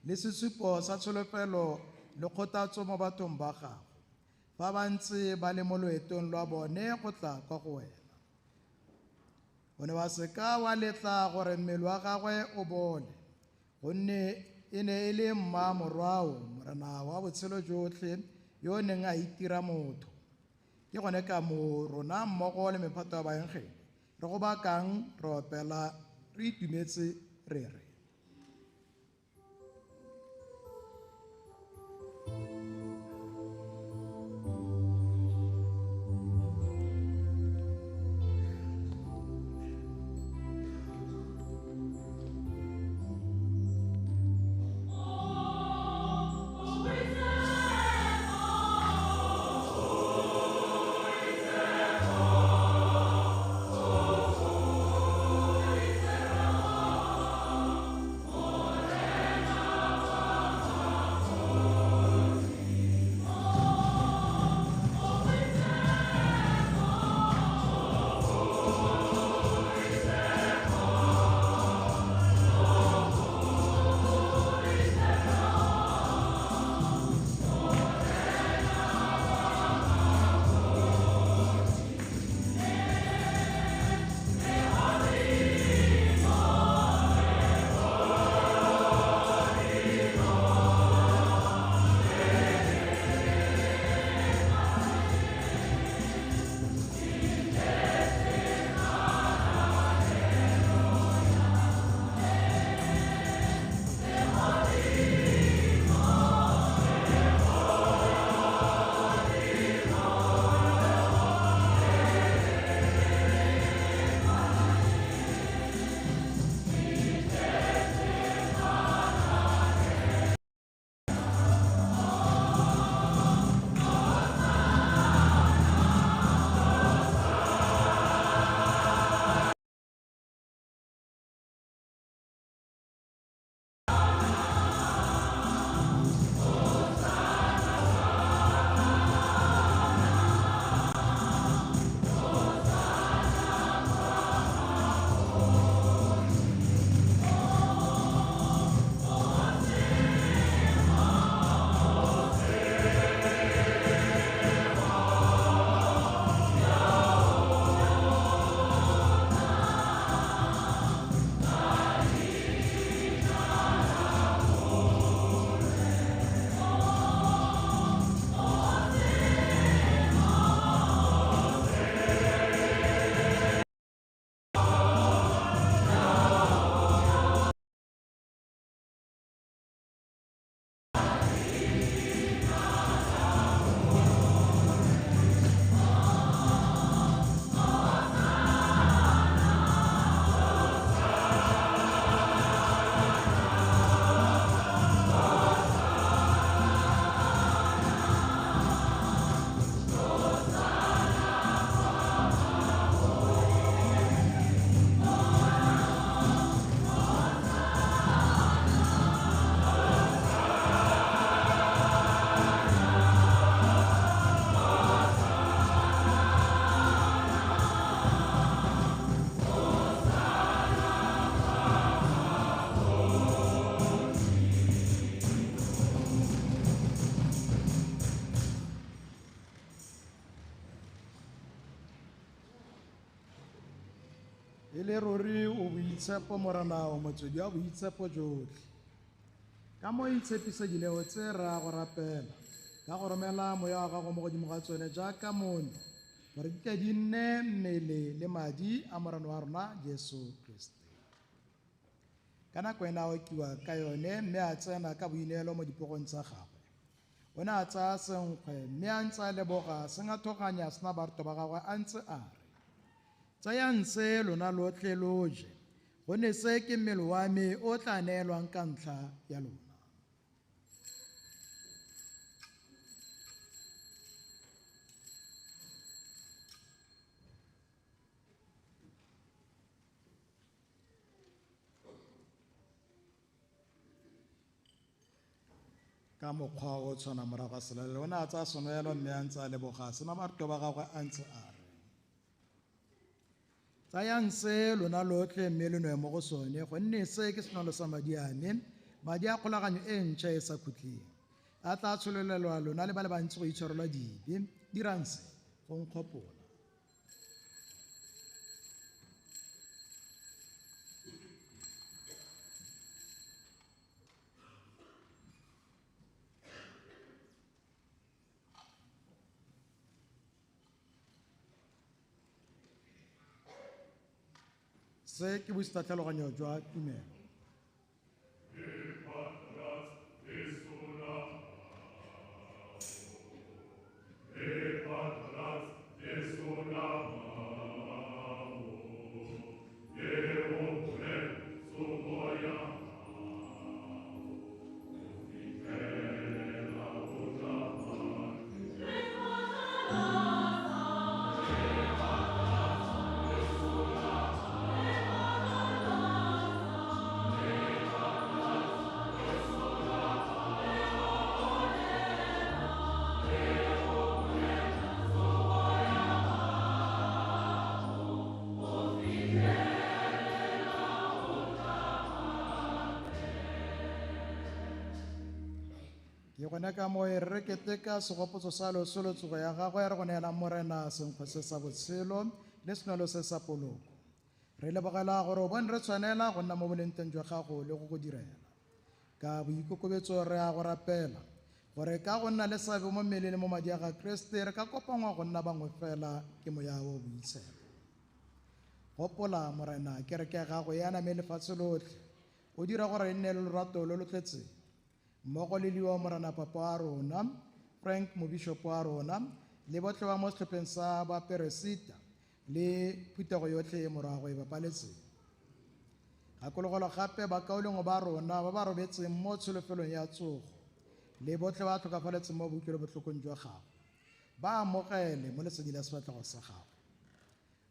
le sesupo sa tsholofelo le kgothatso mo bathong ba gago fa ba ntse ba le mo loetong lwa bone go tla kwa go wena. O ne wa seka wa letla gore mmele wa gagwe o bole, gonne e ne e le mmamorwao, morena wa botshelo jotlhe yo o neng a itira motho. Ke gone ka mo rona mmogo le mephato ya baenkgedi re go bakang re opela re itumetse re re. le ruri o boitshepo morena o motswedi wa boitshepo jotlhe ka mo itshepisedilego tse re a go rapela ka go romela moya wa gago mo godimo ga tsone jaaka mono gore di tle di nne mmele le madi a morena wa rona Jesu Kriste. Ka nako ena o kiwa ka yone mme a tsena ka boineelo mo dipogong tsa gagwe o ne a tsaya senkgwe mme a ntse a leboga se ngathoganya sena barto ba gagwe a ntse a re tsayang se lona lotlhe lo je gonne se ke mmele wa me o tla neelwang ka ntlha ya lona. Ka mokgwa o tshwana morago ga selelelo o ne a tsaya senwelo mme a ntse a leboga sena barto ba gagwe a ntse a re tsayang se lona lotlhe mme le nwe mo go sone gonne se ke senwelo sa madi a me madi a kgolaganyo e ntšha e sa khutleng a tla tshololelwa lona le ba le bantsi go itshwarelwa dibe dirang se go nkgopola. Se ke bositatlhaloganyo jwa tumelo. Ke gone ka mo re keteka segopotso sa losolotsogo ya gagwe re go neela morena senkgwe se sa botshelo le senwelo se sa poloko re lebogela gore o bone re tshwanela go nna mo bolenteng jwa gago le go go direla ka boikokobetso re a go rapela gore ka go nna le seabe mo mmeleng le mo madi a ga Kriste re ka kopangwa go nna bangwe fela ke moya o boitshepo. Gopola morena kereke ya gago ya name lefatshe lotlhe o dira gore e nne le lorato lo lo tletseng mmogo le liwa morena papa wa rona Frank mobishopo wa rona le botlhe ba mo setlhopheng sa baperesita le phutego yotlhe morago e bapaletseng gakologolo gape bakaolengwe ba rona ba ba robetseng mo tsholefelong ya tsogo le botlhe ba tlhokafaletseng mo boikuelo-botlhokong jwa gago ba amogele mo lesedi la sefatlhego sa gago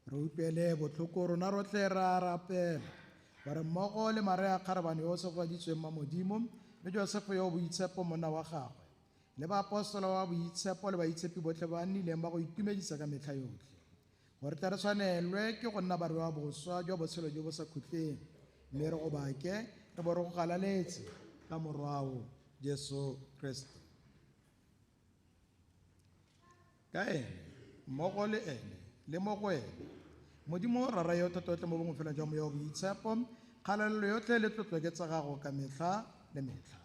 re utlwele botlhoko rona rotlhe ra rapela gore mmogo le Maria Kgarebane yo o segwaditsweng mo modimo le Josefe yo boitshepo monna wa gagwe le baapostola wa boitshepo le baitshepi botlhe ba nnileng ba go itumedisa ka metlha yotlhe gore tle re tshwanelwe ke go nna barui wa boswa jwa botshelo jo bo sa khutleng mme re go bake re bo re go galaletse ka morwao Jesu Kriste. Ka ene mmogo le ene le mo go ene modimo rara yo tototle mo bongwe fela jwa moya wa boitshepo kgalalelo yotlhe le tlotlo ke tsa gago ka metlha le metlha.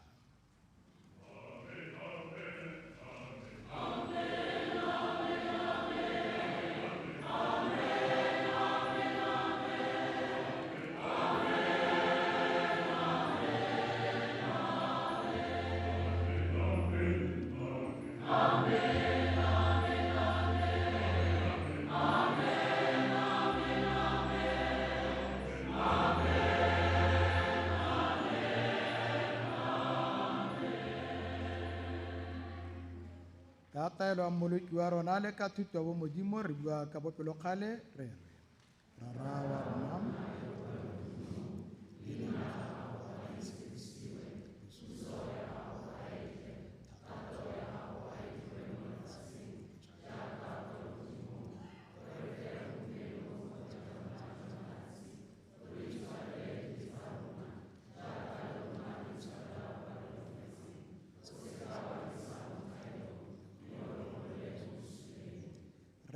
Ka taelo ya mmoloki wa rona le ka thuto ya bo modimo re bua ka bopelokgale re re rara wa rona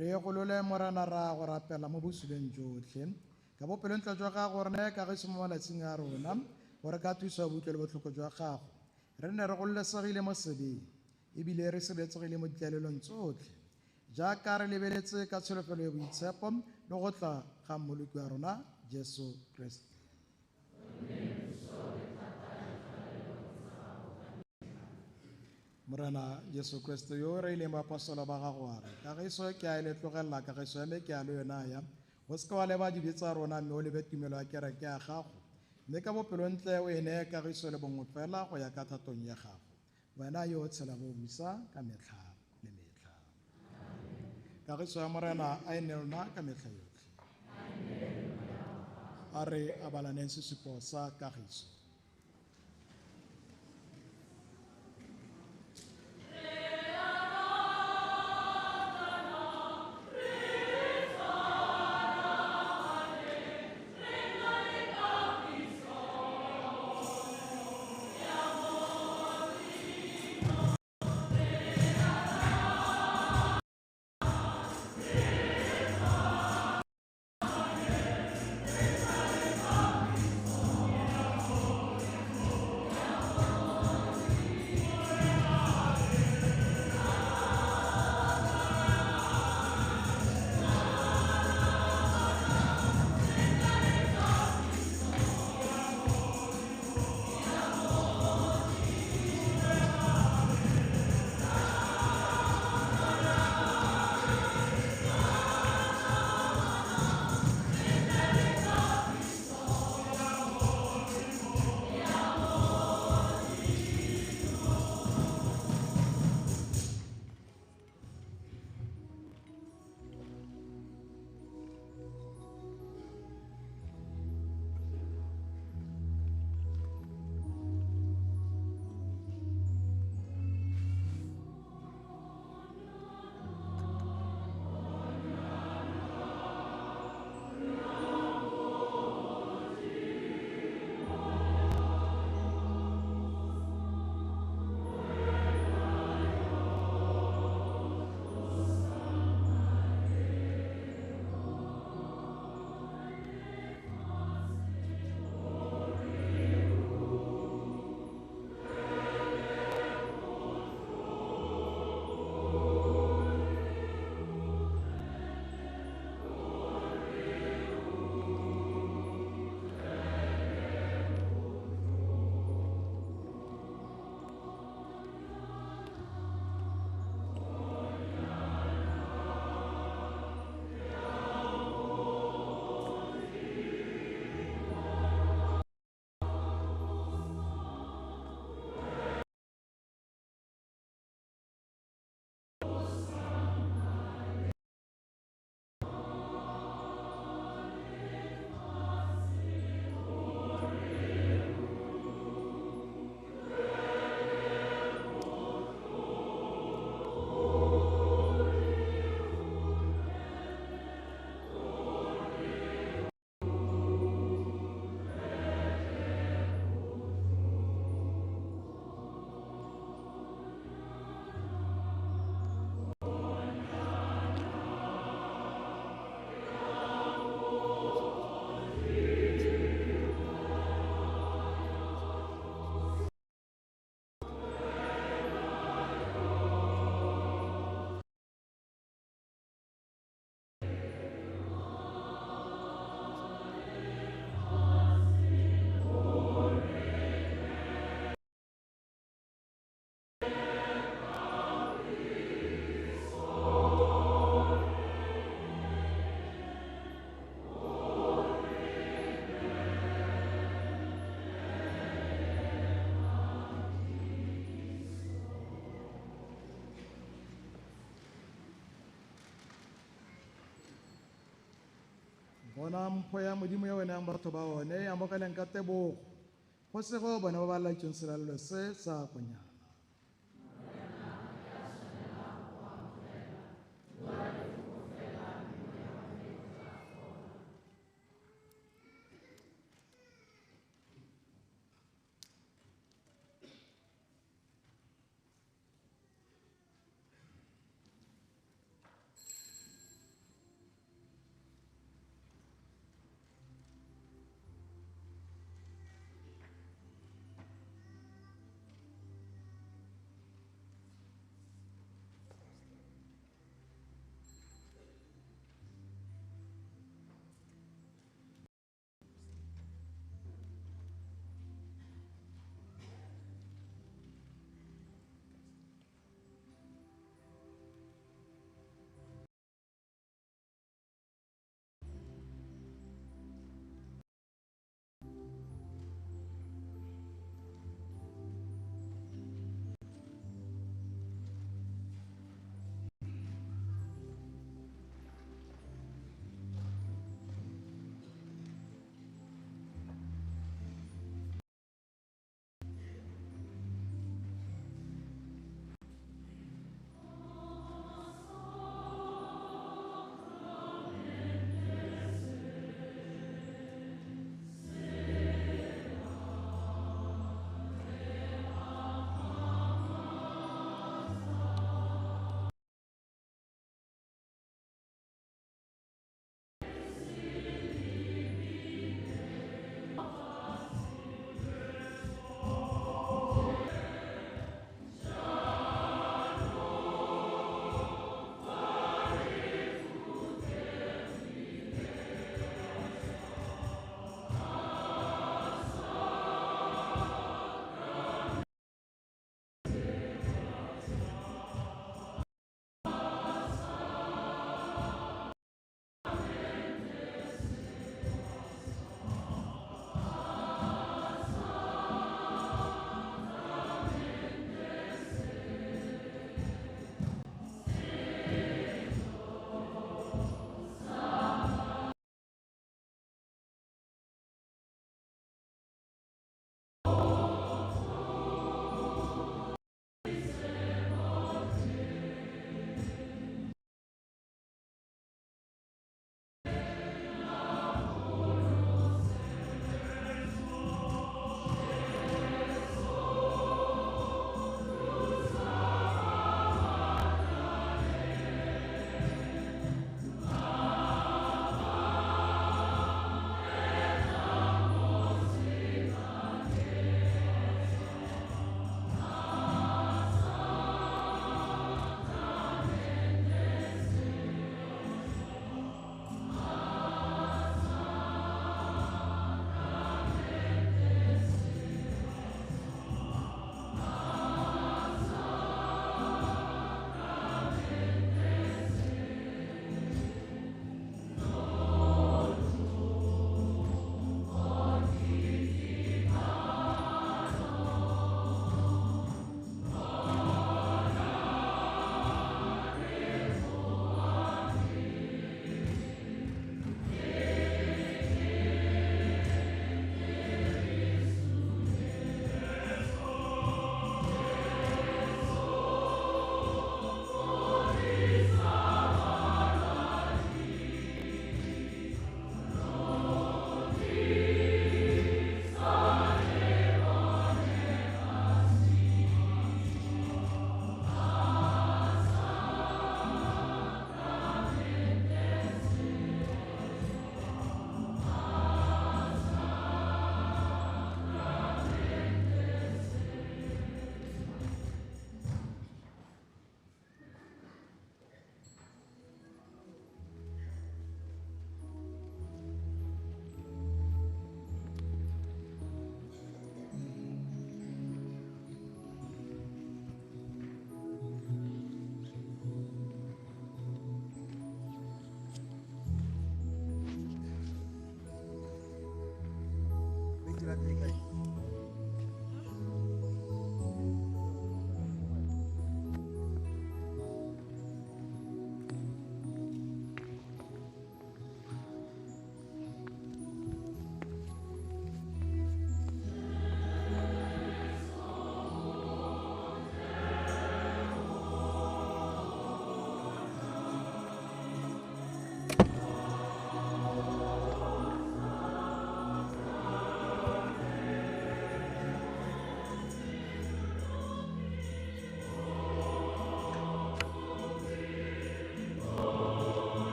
re golole morana ra go rapela mo bosuleng jotlhe ka bopelontle jwa gago re neye kagiso mo malatsing a rona gore ka thuso ya boutlwe le botlhoko jwa gago re nne re gololesegile mo sebeng ebile re sireletsegile mo ditlalelong tsotlhe jaaka re lebeletse ka tsholofelo ya boitshepo le go tla ga mmoloki wa rona Jesu Kriste. Morena Jesu Kriste yo re ileng baapostolo ba gago a re kagiso ke a le tlogelela kagiso ya me ke a le yona ya o seke wa leba dibe tsa rona mme o lebe tumelo ya kereke ya gago mme ka bopelontle o e neye kagiso le bongwe fela go ya ka thatong ya gago wena yo o tshela bo busa ka metlha le metlha. Kagiso ya morena a e ne rona ka metlha yotlhe. A re abalaneng sesupo sa kagiso. Bona mpho ya modimo ya wena yang batho ba one e amogeleng ka tebogo go sego bona ba ba laetsweng selalelo se sa konyana.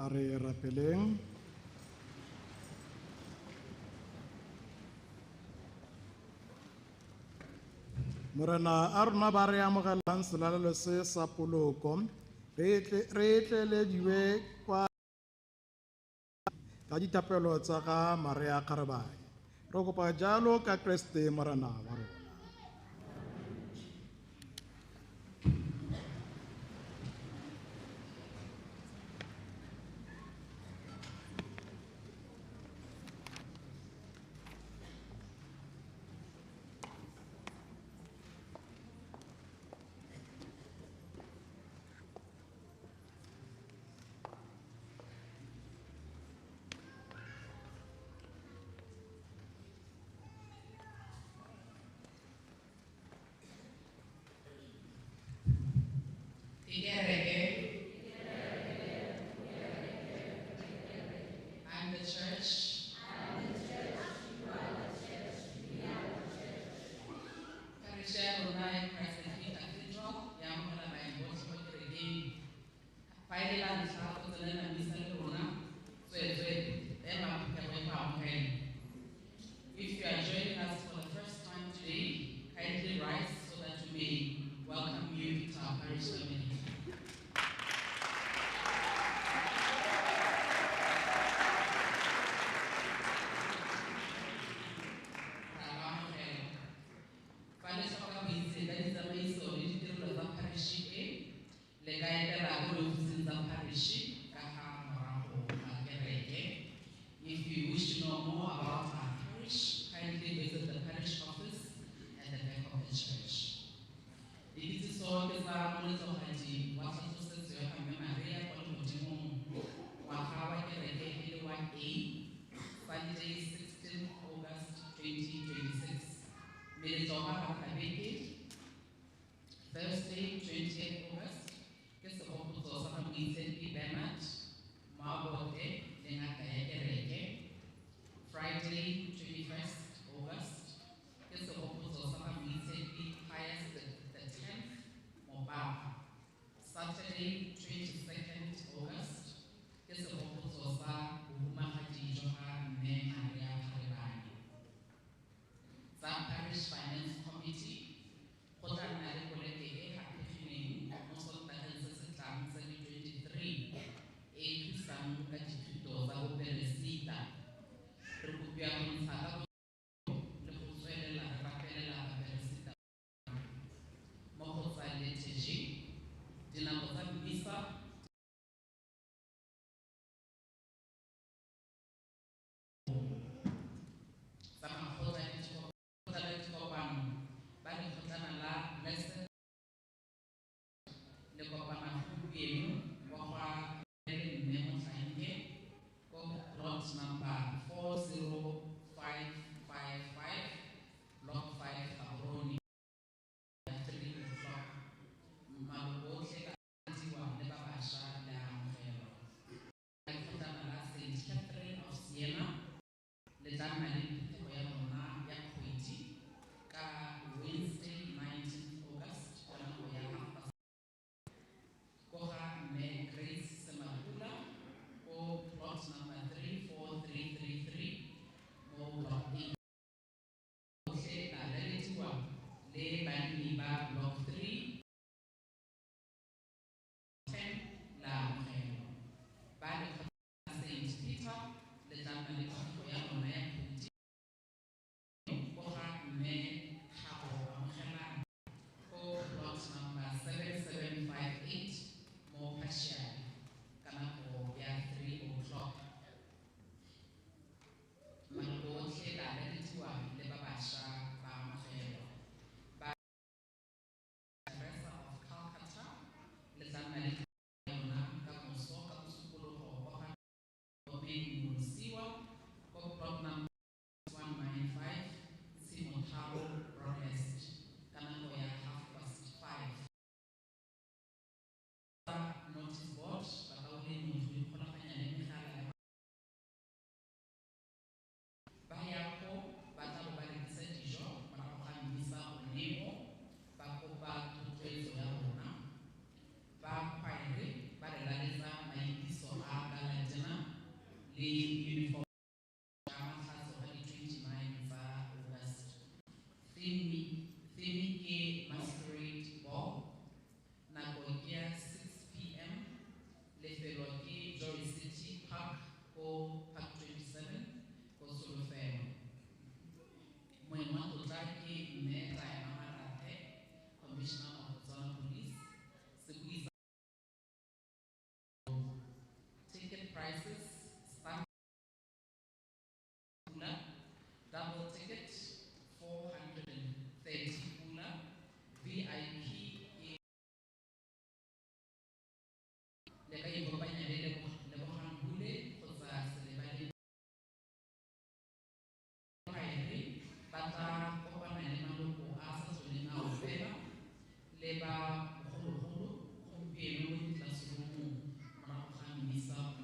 a re rapeleng. Morena a rona ba re amogelang selalelo se sa poloko re etlelediwe kwa ka dithapelo tsa ga Maria Kgarabae. Re kopa jalo ka Kriste morena wa rona. I'm the church. Parish ya rona ya Christ Cathedral ya amohela baemotsi mo kerekeng. Fa e le la ntlha go tsenela misa le rona, tsweetswee ema phokego e go amogela. If you are joining us for the first time today, kindly rise so that we may welcome you to our parish family. If you wish to know more about our parish, kindly visit the parish office at the back of the church. Ditse so ke tsa moletsogaji wa tlhatlhosetso ya Mme Maria kwa legodimong ngwaga wa kereke e le wa A, Sunday 16 August 2026. Meletlo ga Gakabeke, Thursday 20th August, ke segopotso sa Moitshepi Bernard Mabote le ngaka ya kereke. Friday 21st August, ke segopotso sa Moitshepi Pius X Mobaba. Saturday 22nd August, ke segopotso sa bohumagadi jwa ga Mme Maria Kgarabae. Tsa Parish Finance Committee go tla nna le poleke e gapegileng mo sotageng se se tlang sa di-23 e thusang ka dithuto tsa boperesita. Re kopia go ntsha ka le go tswelela re rapelela baperesita mo go tsa liturgy, dinako tsa misa tsa makgotla le dikopano ba lekgotlana la Blessed le kopana gompieno kwa gwa Mme Motlaenke ko plot number 40555 block 5 Gaborone 3 o'clock. Malo otlhe ka diwa le ba bašwa le amogelo. Lekgotlana la St. Catherine of Siena le tla nna le phetogo ya lona ya kgwedi ka Wednesday 19th August ka nako ya 30 ko ga Mme Grace Semakula ko plot number 343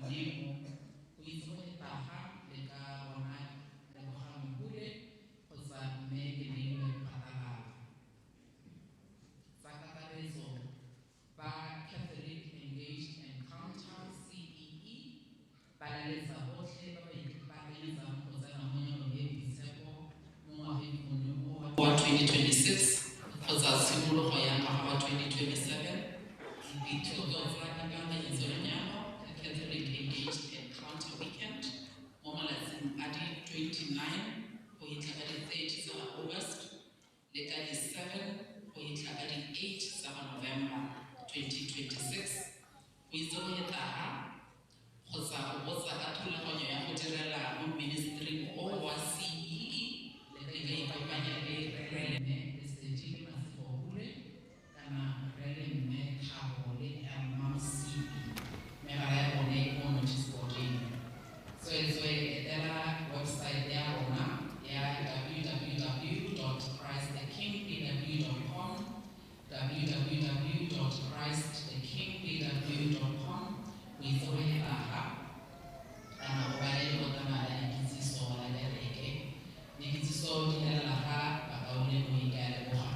modimo go itse go etaga le ka bona lebogamopule kgotsa mme ke neilwe phatalala tsa kakaretso ba Catholic Engaged Encounter CEE ba laletsa botlhe ba ba ipaakanyetsang go tsena mo nyalong e boitshepo mo ngwageng ono wa 2026 kgotsa tshimologo ya ngwaga wa 2027 dithoko tsa ikakanyetso lenyalo le Catholic Engaged Encounter Weekend mo malatsing a di 29 go itlha ka di 30 tsa August le ka di 7 go itlha ka di 8 tsa November 2026 go itse go etaga kgotsa go botsa ka thulaganyo ya go direla mo ministering o wa CEE le ka ikopanya le Releme Lesedi le Masepobule kana Releme Thabo le MMCE megala ya bone e mo notice boarding tswetswe etela website ya rona ya www.christthekingpw.com www.christthekingpw.com go itse go etaga kana go ba le botamala dikitsiso la lereke dikitsiso di lela ga bakaone mo ika ya leboga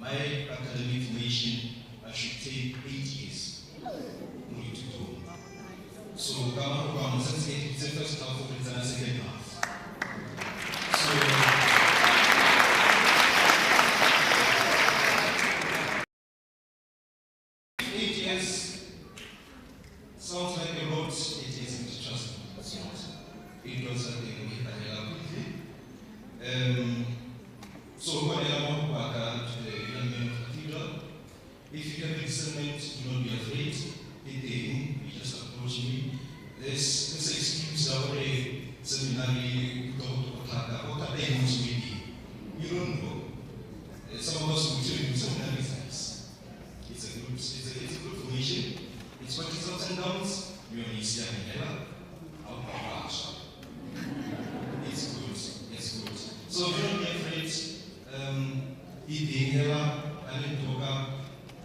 my academic formation, I should take 8 years only to do. So, Gama Obama, since it's the first half of it and the second half. So, sounds like a lot, it isn't, trust me, it's not. It was something we had a quickly. So when I walk back to the young men of Cathedral, if you have discernment, do not be afraid. You just approach me. There's this excuse that already seminary you don't know. Some of us will tell you seminary science. It's a good formation. It's what is ups and downs. You only see a mirror. It's good. It's good. So don't be afraid.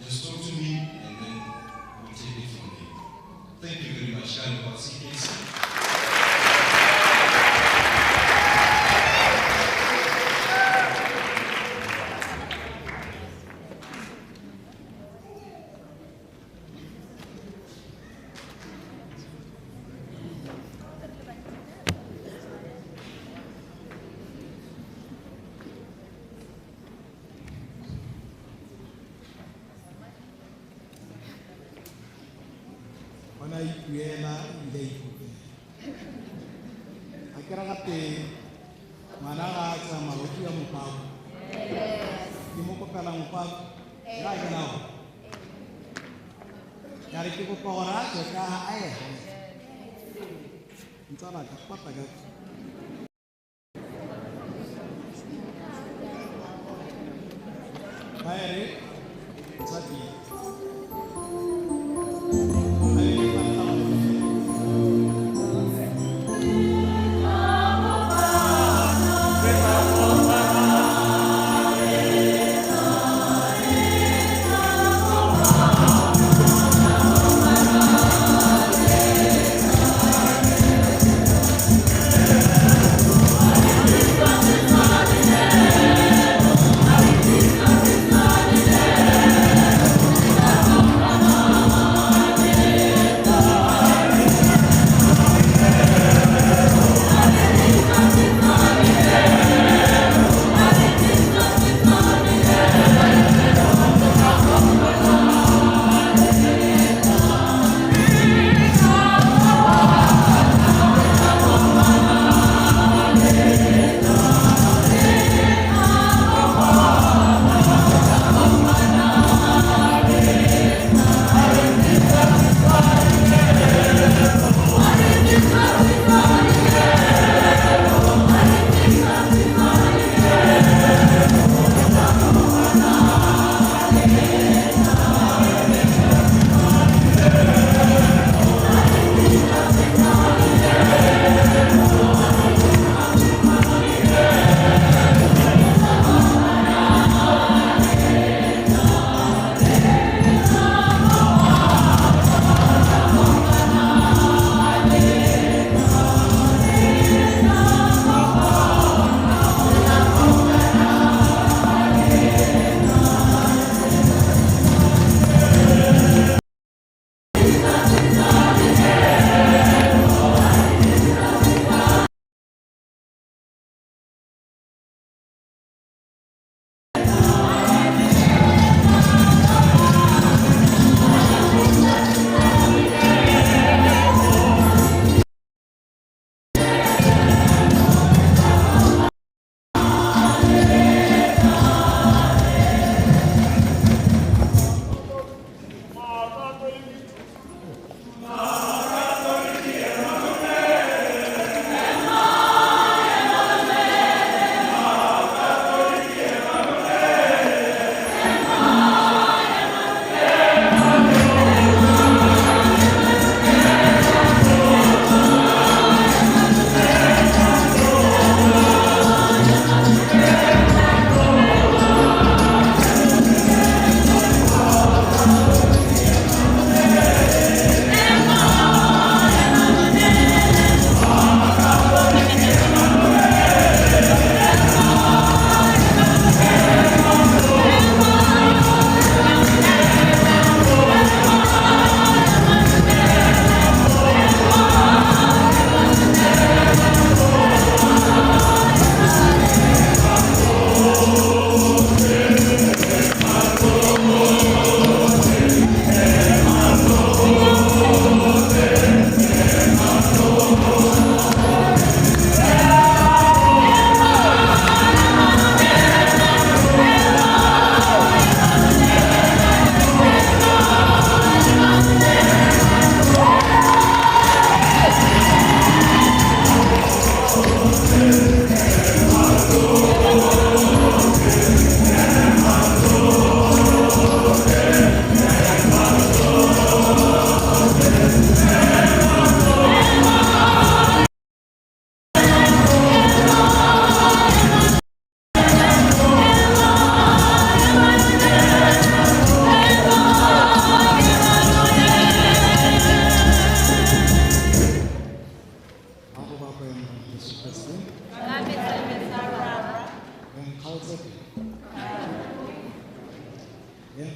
Just talk to me and then we'll take it from there. Thank you very much. Kind of our secrets. Ikuela ile ikupe. Akira kate mana ga tsama o tšea mopago. Ke mo kopela mopago. Ra ke nao. Ya re ke go pogora ke ka ae. Ntsana ka pata ka. Baere tsati. Yeah.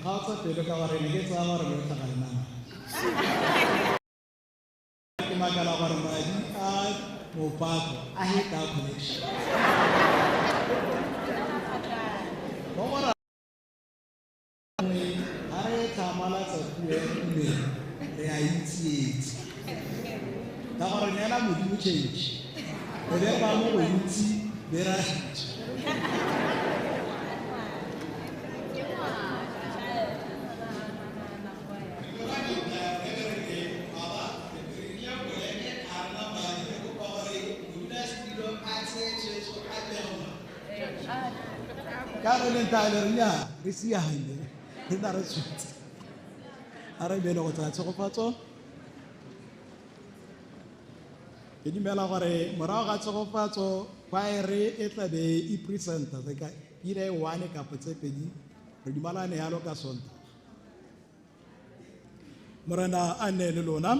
ga o tsa pelo ka gore ne ke tsaya gore le tlhaga le nama ke makala gore madi a mopako a heta connection go gora ga re tlhamalatsa puo ya tumelo re a itsietse ka gore neela modimo change re be ba mo bontsi be ra Caroline Tyler nya re siane re na re tshwetsa a re bele go tsa tshegofatso ke dimela gore morago ga tshegofatso kwaere e tla be e presenta se ka ile one kapo tse pedi re dimalane yalo ka sonta morena a ne le lona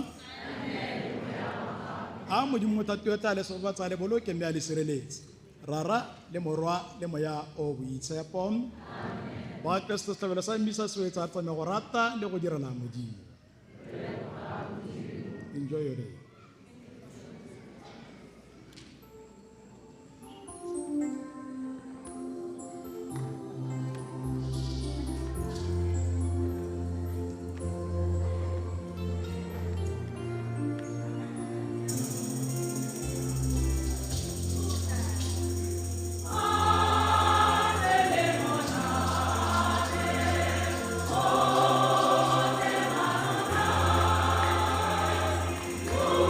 a modimo motho tla le sobatsa le boloke mme a le sireletse rara le morwa le moya o boitshepo ba Kristo tlhabelo sa mmisa se etsa tsame go rata le go direla modimo. Enjoy your day. Oh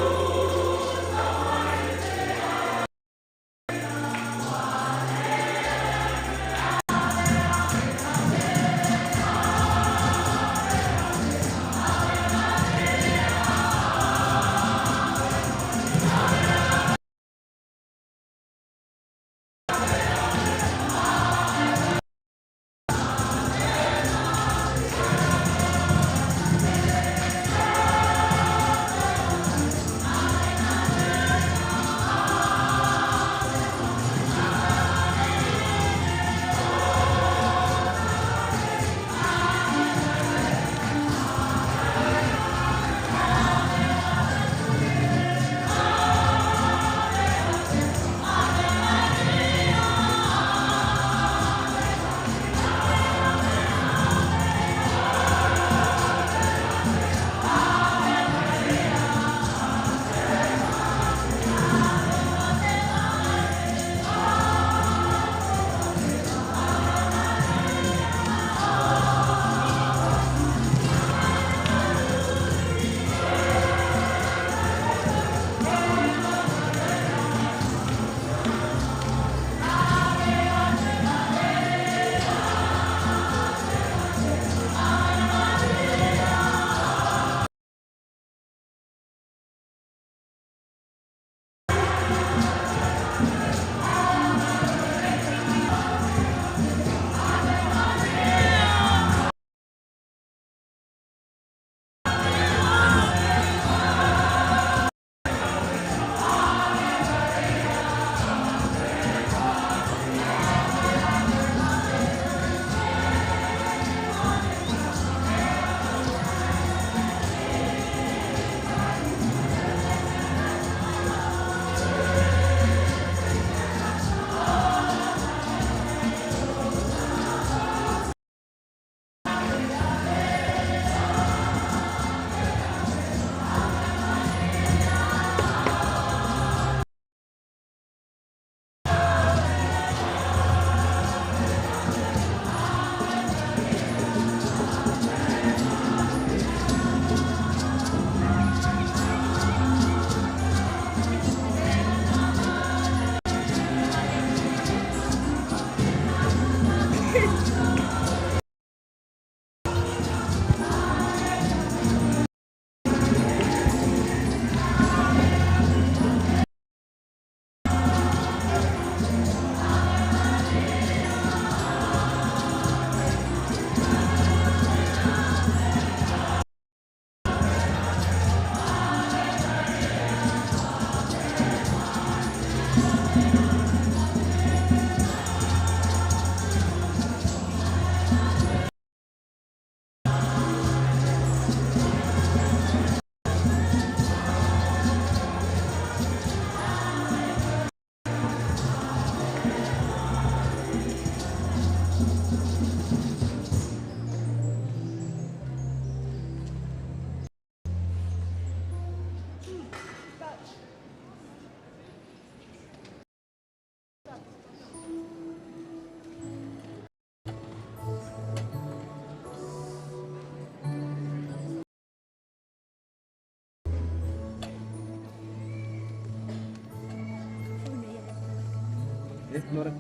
Nora.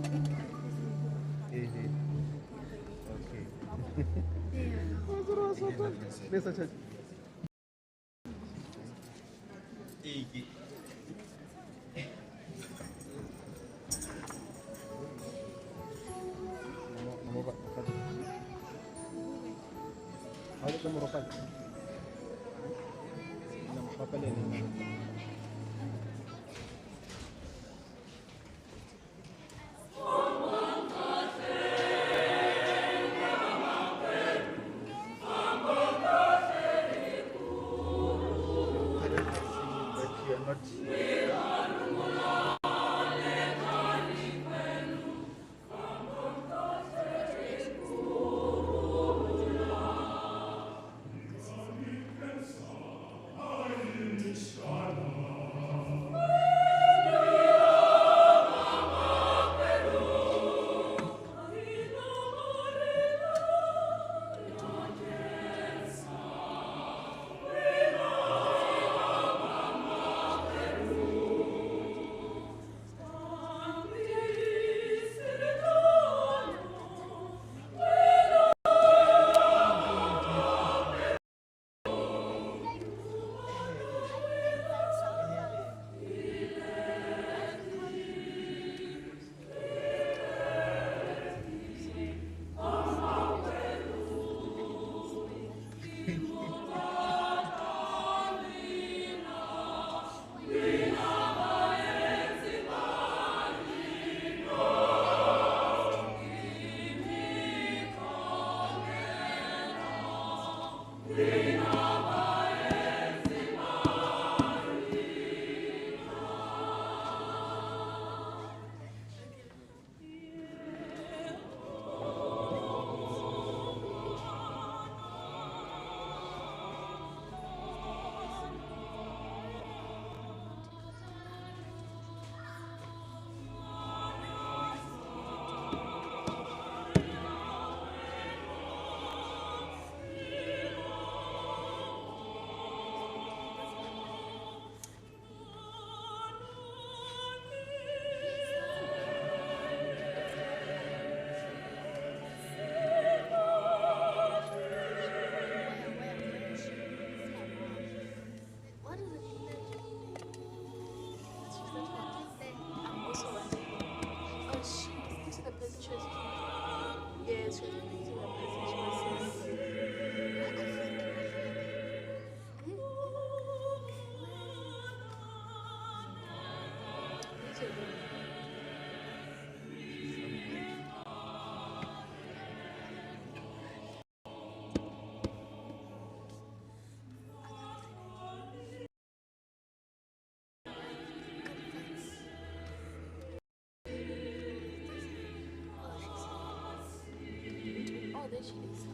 Okay. Nessa chat. Ada nomor apa? Nomor apa ni? There she is.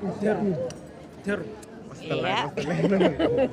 Interno. What's the line? What's the line?